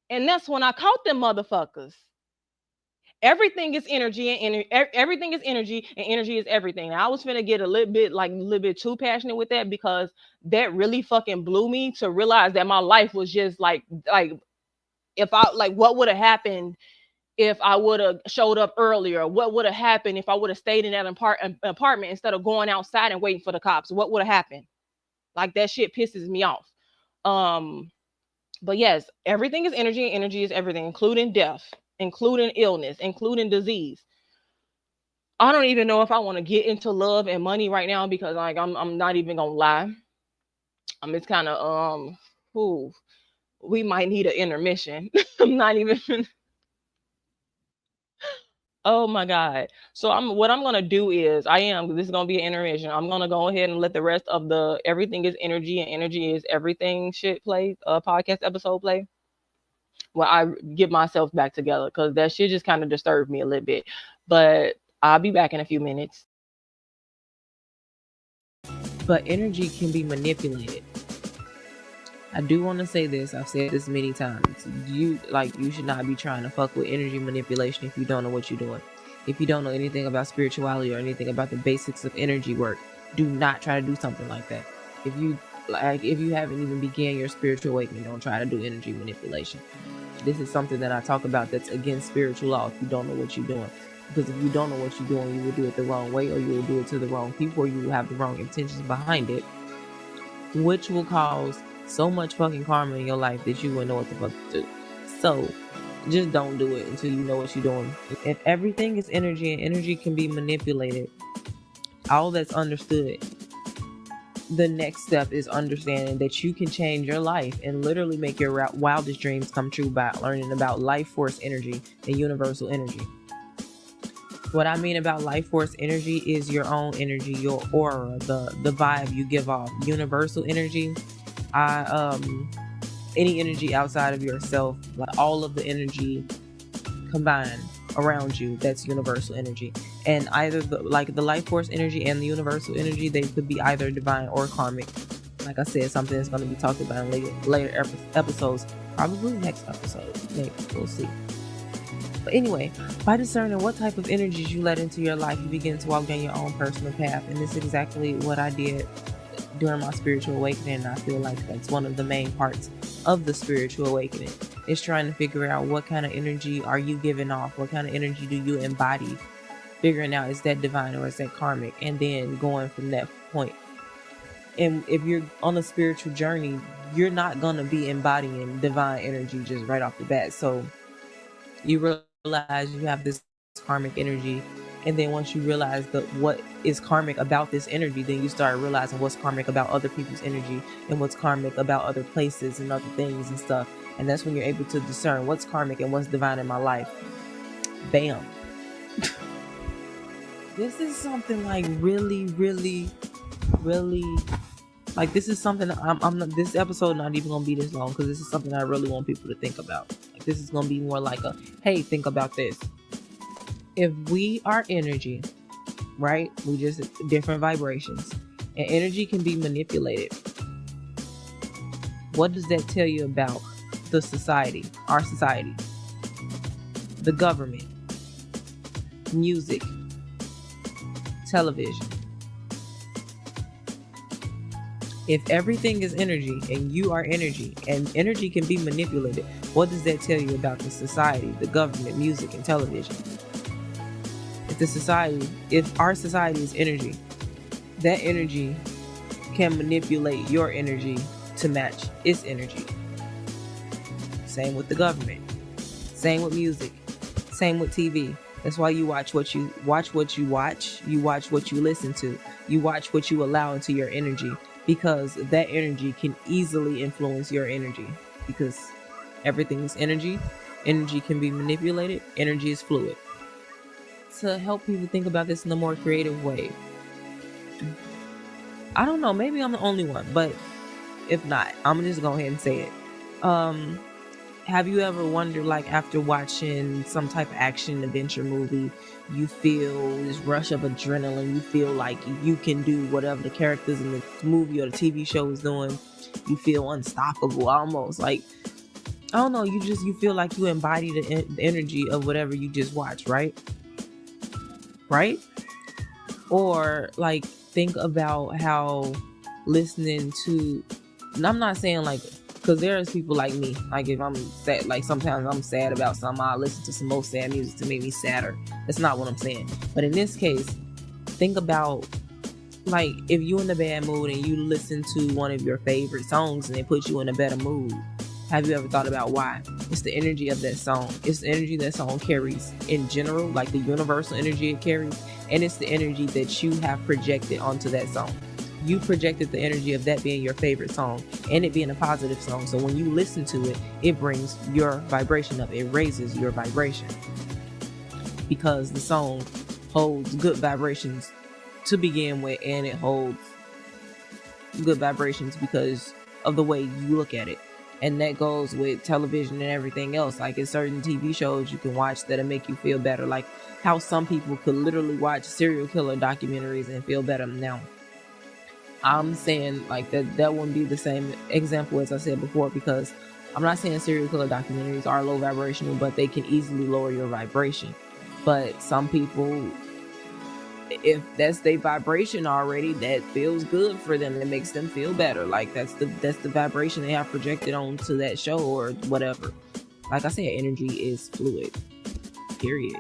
And that's when I caught them motherfuckers. everything is energy and everything is energy and energy is everything. Now, I was finna get a little bit too passionate with that because that really fucking blew me to realize that my life was just like if I like what would have happened if I would have showed up earlier? What would have happened if I would have stayed in that apartment instead of going outside and waiting for the cops? What would have happened? Like that shit pisses me off. Um, but yes, everything is energy and energy is everything, including death, including illness, including disease. I don't even know if I want to get into love and money right now because like I'm not even gonna lie. It's kind of ooh, we might need an intermission. I'm not even Oh my God. So what I'm gonna do is this is gonna be an intermission. I'm gonna go ahead and let the rest of the everything is energy and energy is everything shit play, podcast episode play. Well, I get myself back together because that shit just kind of disturbed me a little bit. But I'll be back in a few minutes. But energy can be manipulated. I do want to say this. I've said this many times. You should not be trying to fuck with energy manipulation if you don't know what you're doing. If you don't know anything about spirituality or anything about the basics of energy work, do not try to do something like that. If you haven't even began your spiritual awakening, don't try to do energy manipulation. This is something that I talk about that's against spiritual law if you don't know what you're doing. Because if you don't know what you're doing, you will do it the wrong way, or you will do it to the wrong people, or you will have the wrong intentions behind it, which will cause so much fucking karma in your life that you wouldn't know what the fuck to do. So just don't do it until you know what you're doing. If everything is energy and energy can be manipulated, all that's understood, the next step is understanding that you can change your life and literally make your wildest dreams come true by learning about life force energy and universal energy. What I mean about life force energy is your own energy, your aura, the vibe you give off. Universal energy, any energy outside of yourself, like all of the energy combined around you, that's universal energy. And either the life force energy and the universal energy, they could be either divine or karmic. Like I said, something that's going to be talked about in later episodes, probably next episode, maybe, we'll see. But anyway, by discerning what type of energies you let into your life, you begin to walk down your own personal path. And this is exactly what I did during my spiritual awakening. And I feel like that's one of the main parts of the spiritual awakening, is trying to figure out what kind of energy are you giving off? What kind of energy do you embody? Figuring out, is that divine or is that karmic? And then going from that point. And if you're on a spiritual journey, you're not going to be embodying divine energy just right off the bat. So you realize you have this karmic energy, and then once you realize what is karmic about this energy, then you start realizing what's karmic about other people's energy and what's karmic about other places and other things and stuff. And that's when you're able to discern what's karmic and what's divine in my life. Bam. This is something like really, really, really, like this is something this episode not even gonna be this long, because this is something I really want people to think about. Like, this is gonna be more like a, hey, think about this. If we are energy, right? We just different vibrations, and energy can be manipulated. What does that tell you about the society, our society, the government, music, television? If everything is energy and you are energy and energy can be manipulated, what does that tell you about the society, the government, music, and television? If our society is energy, that energy can manipulate your energy to match its energy. Same with the government. Same with music. Same with TV. That's why you watch what you watch. You watch what you listen to. You watch what you allow into your energy, because that energy can easily influence your energy, because everything is energy. Energy can be manipulated. Energy is fluid. To help people think about this in a more creative way, I don't know, maybe I'm the only one, but if not, I'm gonna just go ahead and say it. Have you ever wondered, like, after watching some type of action adventure movie, you feel this rush of adrenaline, you feel like you can do whatever the characters in the movie or the TV show is doing, you feel unstoppable almost, like I don't know, you feel like you embody the energy of whatever you just watched, right? Right? Or like think about how listening to, and I'm not saying like, because there's people like me, like if I'm sad, like sometimes I'm sad about something, I listen to some more sad music to make me sadder. That's not what I'm saying. But in this case, think about like if you in a bad mood and you listen to one of your favorite songs and it puts you in a better mood. Have you ever thought about why? It's the energy of that song. It's the energy that song carries in general, like the universal energy it carries, and it's the energy that you have projected onto that song. You projected the energy of that being your favorite song and it being a positive song. So when you listen to it, it brings your vibration up. It raises your vibration because the song holds good vibrations to begin with, and it holds good vibrations because of the way you look at it. And that goes with television and everything else. Like in certain TV shows you can watch that'll make you feel better. Like how some people could literally watch serial killer documentaries and feel better. Now, I'm saying like that wouldn't be the same example as I said before, because I'm not saying serial killer documentaries are low vibrational, but they can easily lower your vibration. But some people, if that's their vibration already, that feels good for them. It makes them feel better. Like that's the vibration they have projected onto that show or whatever. Like I said, energy is fluid. Period.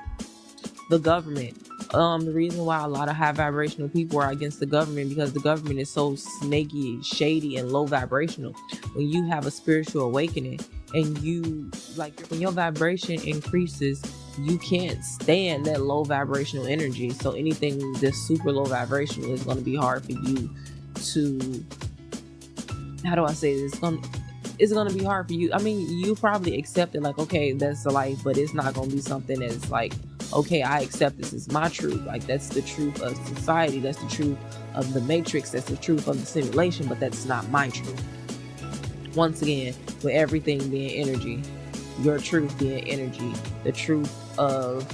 The government. The reason why a lot of high vibrational people are against the government, because the government is so snaky, shady, and low vibrational. When you have a spiritual awakening and you like when your vibration increases, you can't stand that low vibrational energy. So anything that's super low vibrational is going to be hard for you to, how do I say this? It's gonna be hard for you. I mean, you probably accept it like, okay, that's the life, but it's not gonna be something that's like, okay, I accept this is my truth. Like that's the truth of society, that's the truth of the matrix, that's the truth of the simulation, but that's not my truth. Once again, with everything being energy, your truth being energy, the truth of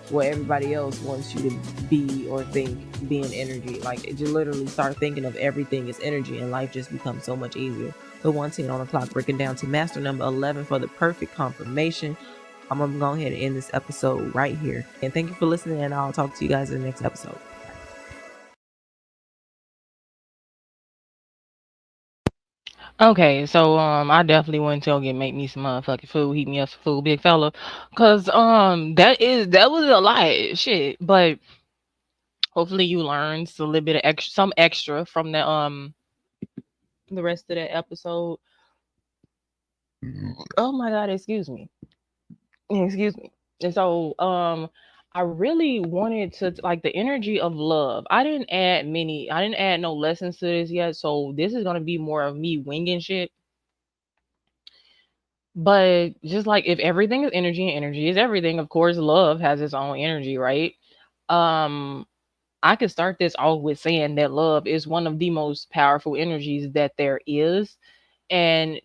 what everybody else wants you to be or think being energy. Like it just literally start thinking of everything as energy, and life just becomes so much easier. The 110 on the clock, breaking down to master number 11 for the perfect confirmation. I'm gonna go ahead and end this episode right here, and thank you for listening, and I'll talk to you guys in the next episode. Okay, so I definitely went to go make me some motherfucking food, heat me up some food, big fella, cause that was a lot, shit. But hopefully you learned a little bit of some extra from the rest of that episode. Oh my god, excuse me. And so I really wanted to like the energy of love. I didn't add no lessons to this yet, so this is gonna be more of me winging shit. But just like if everything is energy and energy is everything, of course love has its own energy, right? Um I could start this off with saying that love is one of the most powerful energies that there is. And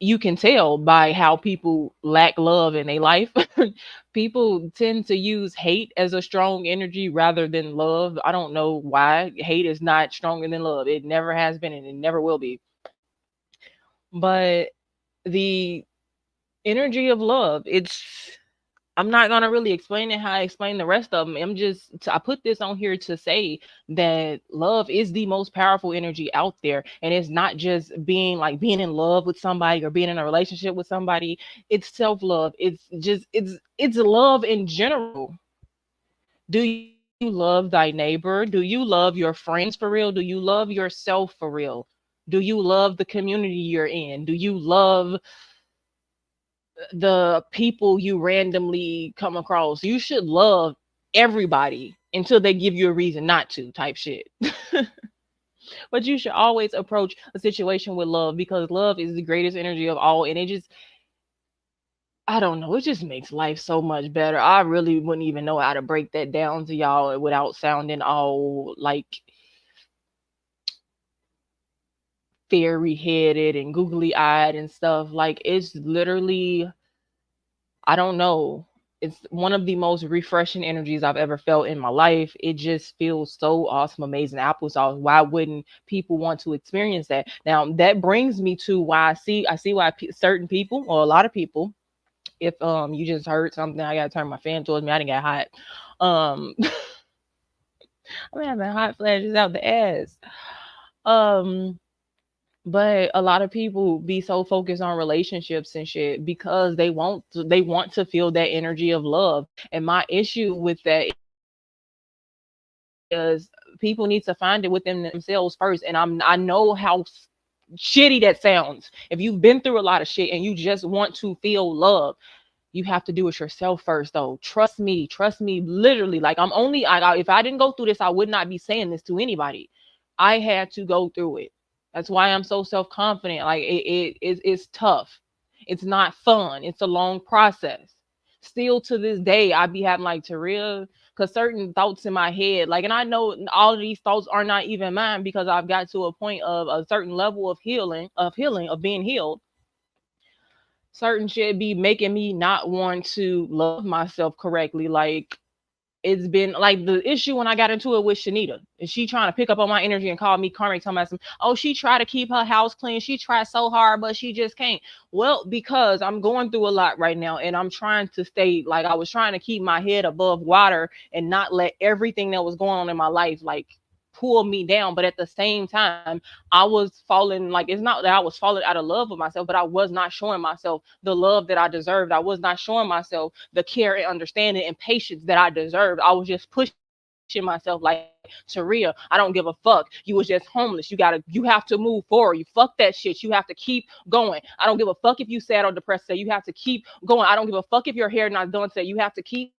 you can tell by how people lack love in their life. People tend to use hate as a strong energy rather than love. I don't know why. Hate is not stronger than love. It never has been and it never will be. But the energy of love, I'm not gonna really explain it how I explain the rest of them. I put this on here to say that love is the most powerful energy out there, and it's not just being in love with somebody or being in a relationship with somebody. It's self love. It's love in general. Do you love thy neighbor? Do you love your friends for real? Do you love yourself for real? Do you love the community you're in? Do you love the people you randomly come across? You should love everybody until they give you a reason not to, type shit. But you should always approach a situation with love, because love is the greatest energy of all. And I don't know, it just makes life so much better. I really wouldn't even know how to break that down to y'all without sounding all like fairy headed and googly eyed and stuff. Like, it's literally, I don't know. It's one of the most refreshing energies I've ever felt in my life. It just feels so awesome, amazing applesauce. Why wouldn't people want to experience that? Now that brings me to why I see why certain people, or a lot of people, if you just heard something, I gotta turn my fan towards me. I didn't get hot. Um, I'm having hot flashes out the ass. Um, but a lot of people be so focused on relationships and shit because they want to feel that energy of love. And my issue with that is people need to find it within themselves first. And I know how shitty that sounds. If you've been through a lot of shit and you just want to feel love, you have to do it yourself first, though. Trust me, literally. Like, if I didn't go through this, I would not be saying this to anybody. I had to go through it. That's why I'm so self-confident. Like, it's tough. It's not fun. It's a long process. Still to this day, I be having like Taria, because certain thoughts in my head, like, and I know all of these thoughts are not even mine because I've got to a point of a certain level of of being healed. Certain shit be making me not want to love myself correctly. Like, it's been like the issue when I got into it with Shanita. Is she trying to pick up on my energy and call me karmic, talking about some, oh, she tried to keep her house clean. She tried so hard, but she just can't. Well, because I'm going through a lot right now and I'm trying to stay, like, I was trying to keep my head above water and not let everything that was going on in my life, like, pull me down. But at the same time, I was falling, like, it's not that I was falling out of love with myself, but I was not showing myself the love that I deserved. I was not showing myself the care and understanding and patience that I deserved. I was just pushing myself like, Taria, I don't give a fuck. You was just homeless. You have to move forward. You fuck that shit. You have to keep going. I don't give a fuck if you sad or depressed. Say you have to keep going. I don't give a fuck if your hair not done. Say you have to keep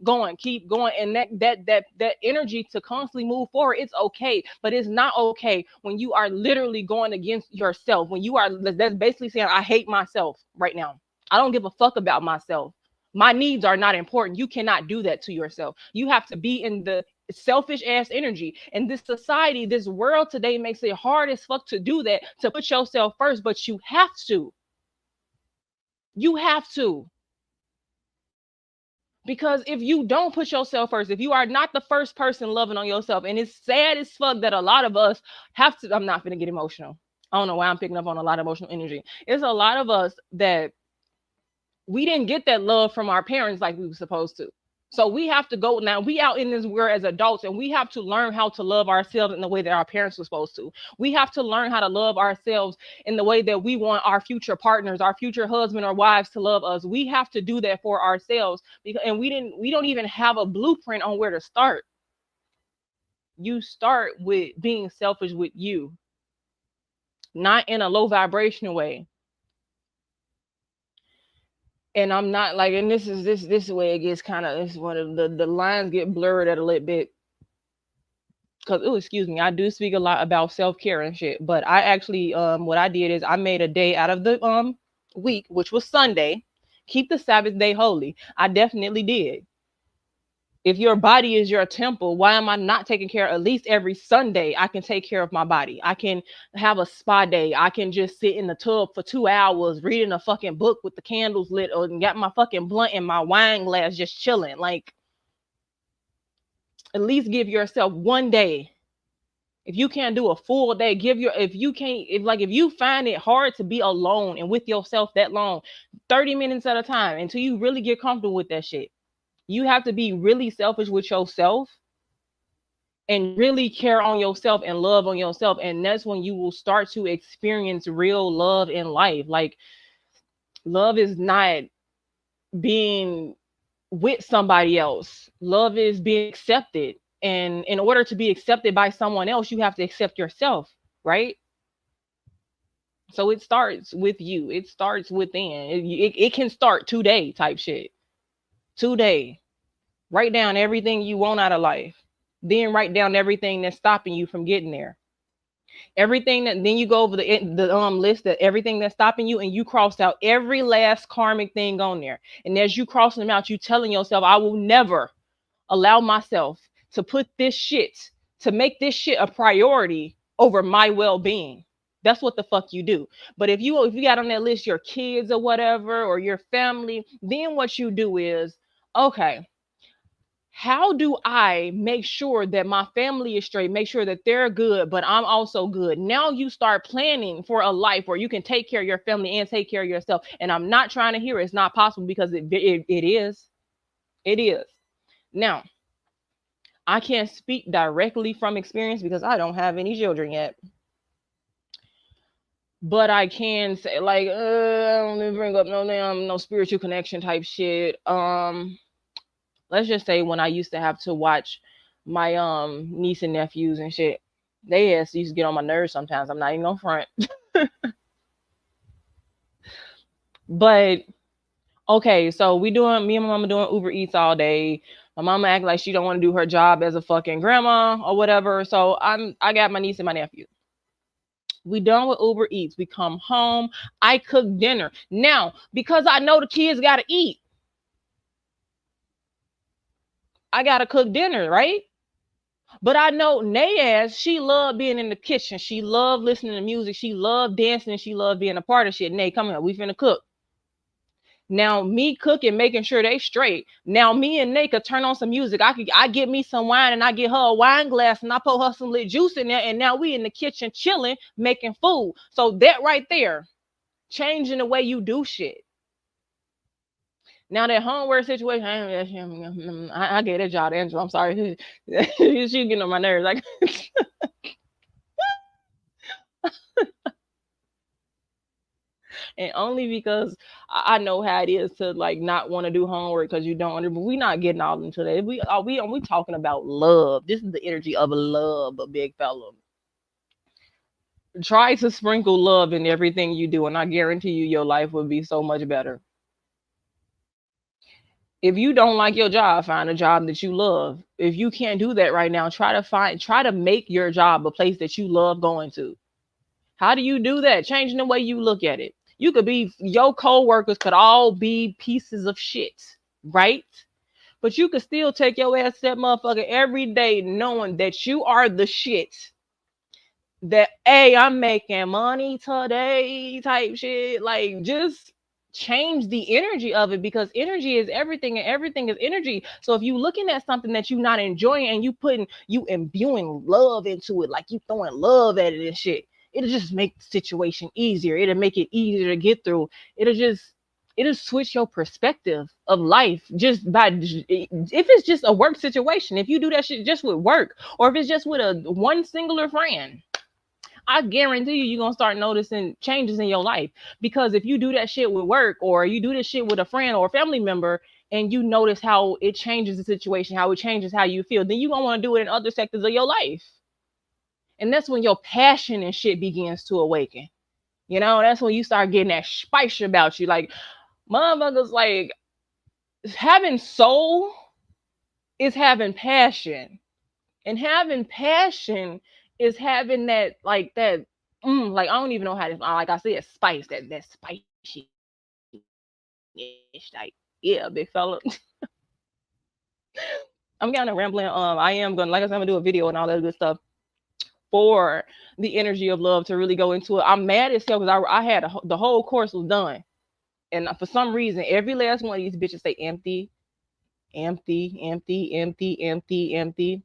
going, keep going. And that energy to constantly move forward, it's okay. But it's not okay when you are literally going against yourself. When you are, that's basically saying, I hate myself right now. I don't give a fuck about myself. My needs are not important. You cannot do that to yourself. You have to be in the selfish ass energy. And this society, this world today makes it hard as fuck to do that, to put yourself first. But you have to. You have to. Because if you don't put yourself first, if you are not the first person loving on yourself, and it's sad as fuck that a lot of us have to, I'm not gonna get emotional. I don't know why I'm picking up on a lot of emotional energy. It's a lot of us that we didn't get that love from our parents like we were supposed to. So we have to go now. We out in this world as adults, and we have to learn how to love ourselves in the way that our parents were supposed to. We have to learn how to love ourselves in the way that we want our future partners, our future husband or wives to love us. We have to do that for ourselves, because, and we don't even have a blueprint on where to start. You start with being selfish with you, not in a low vibrational way. And I'm not like, and this way it gets kind of, this is one of the lines get blurred at a little bit, because, oh, excuse me, I do speak a lot about self-care and shit. But I actually, what I did is I made a day out of the week, which was Sunday, keep the Sabbath day holy. I definitely did. If your body is your temple, why am I not taking care of, at least every Sunday I can take care of my body? I can have a spa day. I can just sit in the tub for 2 hours reading a fucking book with the candles lit, or got my fucking blunt in my wine glass just chilling. Like, at least give yourself one day. If you can't do a full day, if you can't, if you find it hard to be alone and with yourself that long, 30 minutes at a time, until you really get comfortable with that shit. You have to be really selfish with yourself and really care on yourself and love on yourself. And that's when you will start to experience real love in life. Like, love is not being with somebody else. Love is being accepted. And in order to be accepted by someone else, you have to accept yourself, right? So it starts with you. It starts within. It can start today type shit. Today. Write down everything you want out of life. Then write down everything that's stopping you from getting there. Everything that, then you go over the list of everything that's stopping you, and you crossed out every last karmic thing on there. And as you crossing them out, you telling yourself, I will never allow myself to put this shit, to make this shit a priority over my well-being. That's what the fuck you do. But if you got on that list your kids or whatever, or your family, then what you do is Okay, how do I make sure that my family is straight, make sure that they're good, but I'm also good? Now you start planning for a life where you can take care of your family and take care of yourself. And I'm not trying to hear it's not possible, because it is. It is. Now, I can't speak directly from experience because I don't have any children yet. But I can say, like, I don't even bring up no damn no spiritual connection type shit. Let's just say when I used to have to watch my niece and nephews and shit, they ass used to get on my nerves sometimes. I'm not even gonna front. But okay, so me and my mama doing Uber Eats all day. My mama act like she don't want to do her job as a fucking grandma or whatever. So I got my niece and my nephew. We done with Uber Eats. We come home. I cook dinner. Now, because I know the kids gotta eat, I gotta cook dinner, right? But I know Nayaz, she loved being in the kitchen. She loved listening to music. She loved dancing, and she loved being a part of shit. Nay, come here. We finna cook. Now, me cooking, making sure they straight. Now, me and Nay could turn on some music. I get me some wine, and I get her a wine glass, and I pour her some lit juice in there. And now we in the kitchen chilling, making food. So that right there, changing the way you do shit. Now that homework situation, I gave that job to Angela. I'm sorry, she getting on my nerves. Like, and only because I know how it is to like not want to do homework because you don't under. But we not getting all into that. We talking about love. This is the energy of love, a big fella. Try to sprinkle love in everything you do, and I guarantee you, your life will be so much better. If you don't like your job, find a job that you love. If you can't do that right now, try to make your job a place that you love going to. How do you do that? Changing the way you look at it. You could be Your co-workers could all be pieces of shit, right? But you could still take your ass to that motherfucker every day knowing that you are the shit. That, hey, I'm making money today type shit. Like, just change the energy of it, because energy is everything and everything is energy. So if you looking at something that you're not enjoying and you imbuing love into it, like you throwing love at it and shit, it'll just make the situation easier. It'll make it easier to get through. It'll switch your perspective of life just by, if it's just a work situation, if you do that shit just with work, or if it's just with a one singular friend, I guarantee you're gonna start noticing changes in your life. Because if you do that shit with work, or you do this shit with a friend or a family member, and you notice how it changes the situation, how it changes how you feel, then you're gonna want to do it in other sectors of your life. And that's when your passion and shit begins to awaken. That's when you start getting that spice about you. Like, motherfuckers, like, having soul is having passion. And having passion is having that, like, like, I don't even know how to, like I said, spice, that spicy, like, yeah, big fella. I'm kind of rambling. I am gonna, like I said, I'm gonna do a video and all that good stuff for the energy of love to really go into it. I'm mad as hell because I had the whole course was done, and for some reason, every last one of these bitches say empty, empty, empty, empty, empty, empty.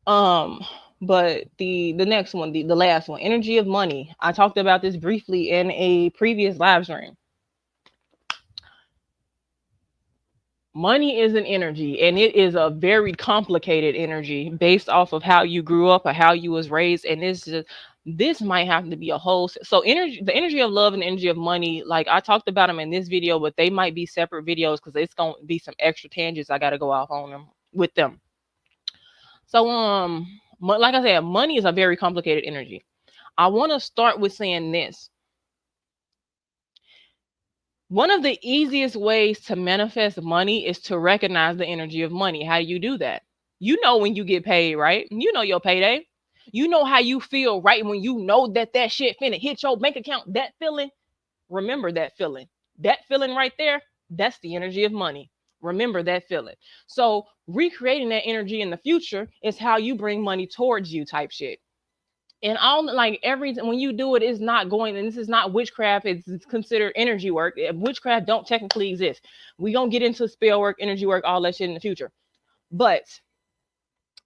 But the next one, the last one, energy of money. I talked about this briefly in a previous live stream. Money is an energy, and it is a very complicated energy based off of how you grew up or how you was raised. And this might have to be a whole, so energy, the energy of love and the energy of money, like I talked about them in this video, but they might be separate videos because it's gonna be some extra tangents I got to go off on them with them. So like I said, money is a very complicated energy. I want to start with saying this. One of the easiest ways to manifest money is to recognize the energy of money. How do you do that? You know when you get paid, right? You know your payday. You know how you feel right when you know that shit finna hit your bank account. That feeling, remember that feeling. That feeling right there, that's the energy of money. Remember that feeling. So recreating that energy in the future is how you bring money towards you type shit. And all like every when you do it, it's not going, and this is not witchcraft, it's considered energy work. Witchcraft don't technically exist. We gonna get into spell work, energy work, all that shit in the future. But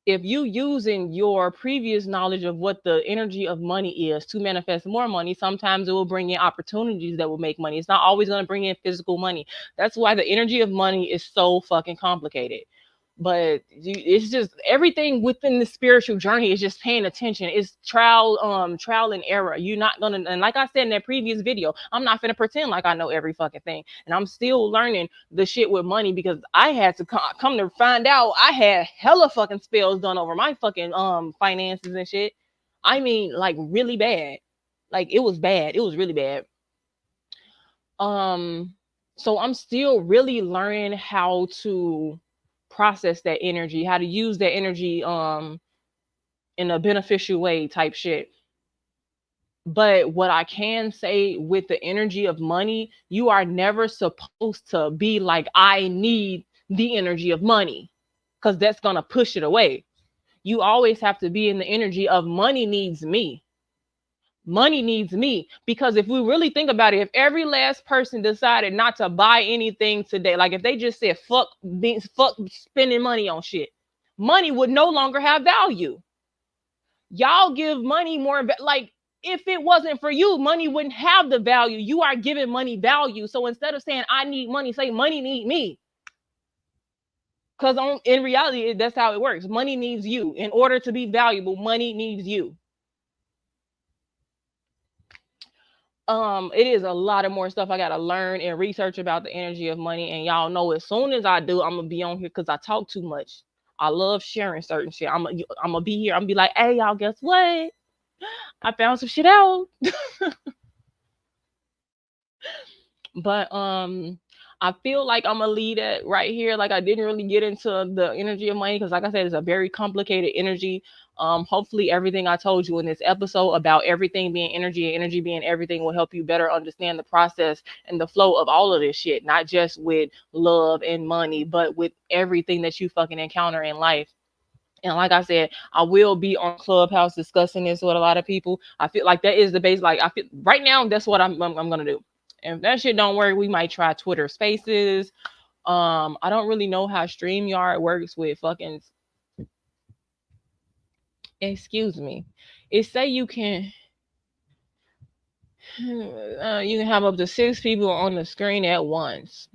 if you using your previous knowledge of what the energy of money is to manifest more money, sometimes it will bring in opportunities that will make money. It's not always going to bring in physical money. That's why the energy of money is so fucking complicated. But it's just everything within the spiritual journey is just paying attention. It's trial and error. You're not gonna, and like I said in that previous video, I'm not gonna pretend like I know every fucking thing, and I'm still learning the shit with money, because I had to come to find out I had hella fucking spells done over my fucking finances and shit. I mean, like really bad. Like it was bad. It was really bad. Um, so I'm still really learning how to process that energy, how to use that energy in a beneficial way type shit. But what I can say with the energy of money, you are never supposed to be like, I need the energy of money, because that's going to push it away. You always have to be in the energy of money needs me. Money needs me, because if we really think about it, if every last person decided not to buy anything today, like if they just said fuck spending money on shit, money would no longer have value. Y'all give money more, like if it wasn't for you, money wouldn't have the value. You are giving money value. So instead of saying I need money, say money need me. Because in reality, that's how it works. Money needs you. In order to be valuable, money needs you. It is a lot of more stuff I gotta learn and research about the energy of money. And y'all know, as soon as I do, I'm gonna be on here because I talk too much. I love sharing certain shit. I'm gonna be here. I'm gonna be like, hey y'all, guess what? I found some shit out. But I feel like I'm gonna leave it right here. Like I didn't really get into the energy of money because, like I said, it's a very complicated energy. Hopefully everything I told you in this episode about everything being energy and energy being everything will help you better understand the process and the flow of all of this shit, not just with love and money, but with everything that you fucking encounter in life. And like I said, I will be on Clubhouse discussing this with a lot of people. I feel like that is the base. Like I feel right now, that's what I'm gonna do. If that shit don't work, we might try Twitter Spaces. I don't really know how StreamYard works with fucking. Excuse me. It say you can. You can have up to 6 people on the screen at once.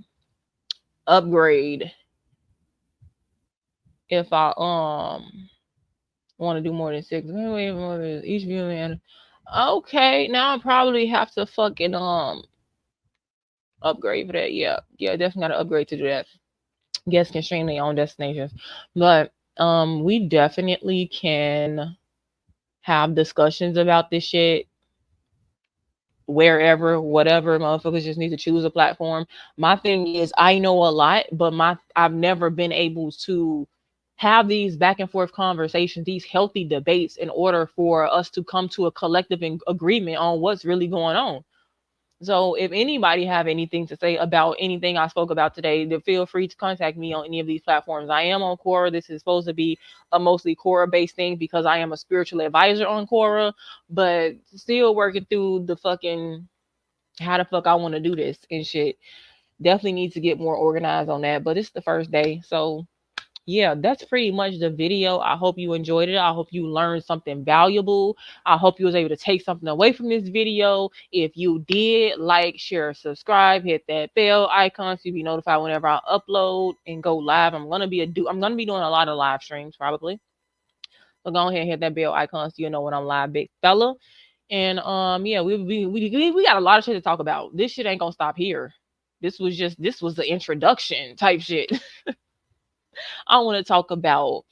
Upgrade. If I want to do more than 6. Each viewing. Okay, now I probably have to fucking upgrade for that. Yeah, definitely gotta upgrade to do that. Guests can stream their own destinations, but we definitely can have discussions about this shit wherever, whatever. Motherfuckers just need to choose a platform. My thing is, I know a lot, but I've never been able to have these back and forth conversations, these healthy debates, in order for us to come to a collective agreement on what's really going on. So if anybody have anything to say about anything I spoke about today, then feel free to contact me on any of these platforms. I am on Quora. This is supposed to be a mostly Quora based thing because I am a spiritual advisor on Quora, but still working through the fucking how the fuck I want to do this and shit. Definitely need to get more organized on that, but it's the first day. So yeah, that's pretty much the video. I hope you enjoyed it. I hope you learned something valuable. I hope you was able to take something away from this video. If you did, like, share, subscribe, hit that bell icon so you be notified whenever I upload and go live. I'm gonna be doing a lot of live streams probably. So go ahead and hit that bell icon so you know when I'm live, big fella. And yeah, we got a lot of shit to talk about. This shit ain't gonna stop here. This was the introduction type shit. We're gonna talk about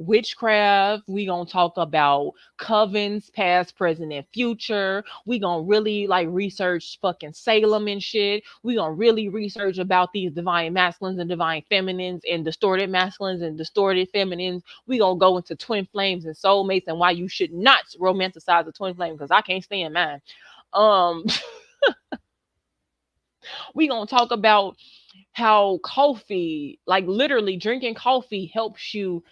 witchcraft. We're gonna talk about covens, past, present, and future. We're gonna really like research fucking Salem and shit. We're gonna really research about these divine masculines and divine feminines and distorted masculines and distorted feminines. We're gonna go into twin flames and soulmates and why you should not romanticize a twin flame, because I can't stand mine. Um we're gonna talk about how coffee, like literally drinking coffee, helps you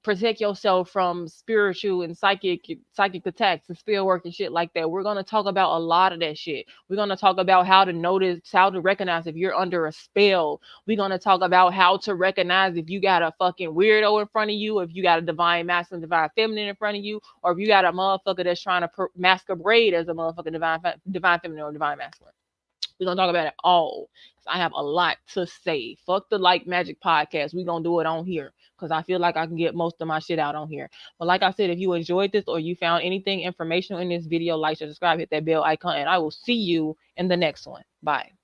protect yourself from spiritual and psychic attacks and spell work and shit like that. We're gonna talk about a lot of that shit. We're gonna talk about how to notice, how to recognize if you're under a spell. We're gonna talk about how to recognize if you got a fucking weirdo in front of you, if you got a divine masculine, divine feminine in front of you, or if you got a motherfucker that's trying to masquerade as a motherfucking divine feminine or divine masculine. We're gonna talk about it all. I have a lot to say. Fuck the Like Magic podcast. We're gonna do it on here because I feel like I can get most of my shit out on here. But like I said, if you enjoyed this or you found anything informational in this video, like, share, subscribe, hit that bell icon, and I will see you in the next one. Bye.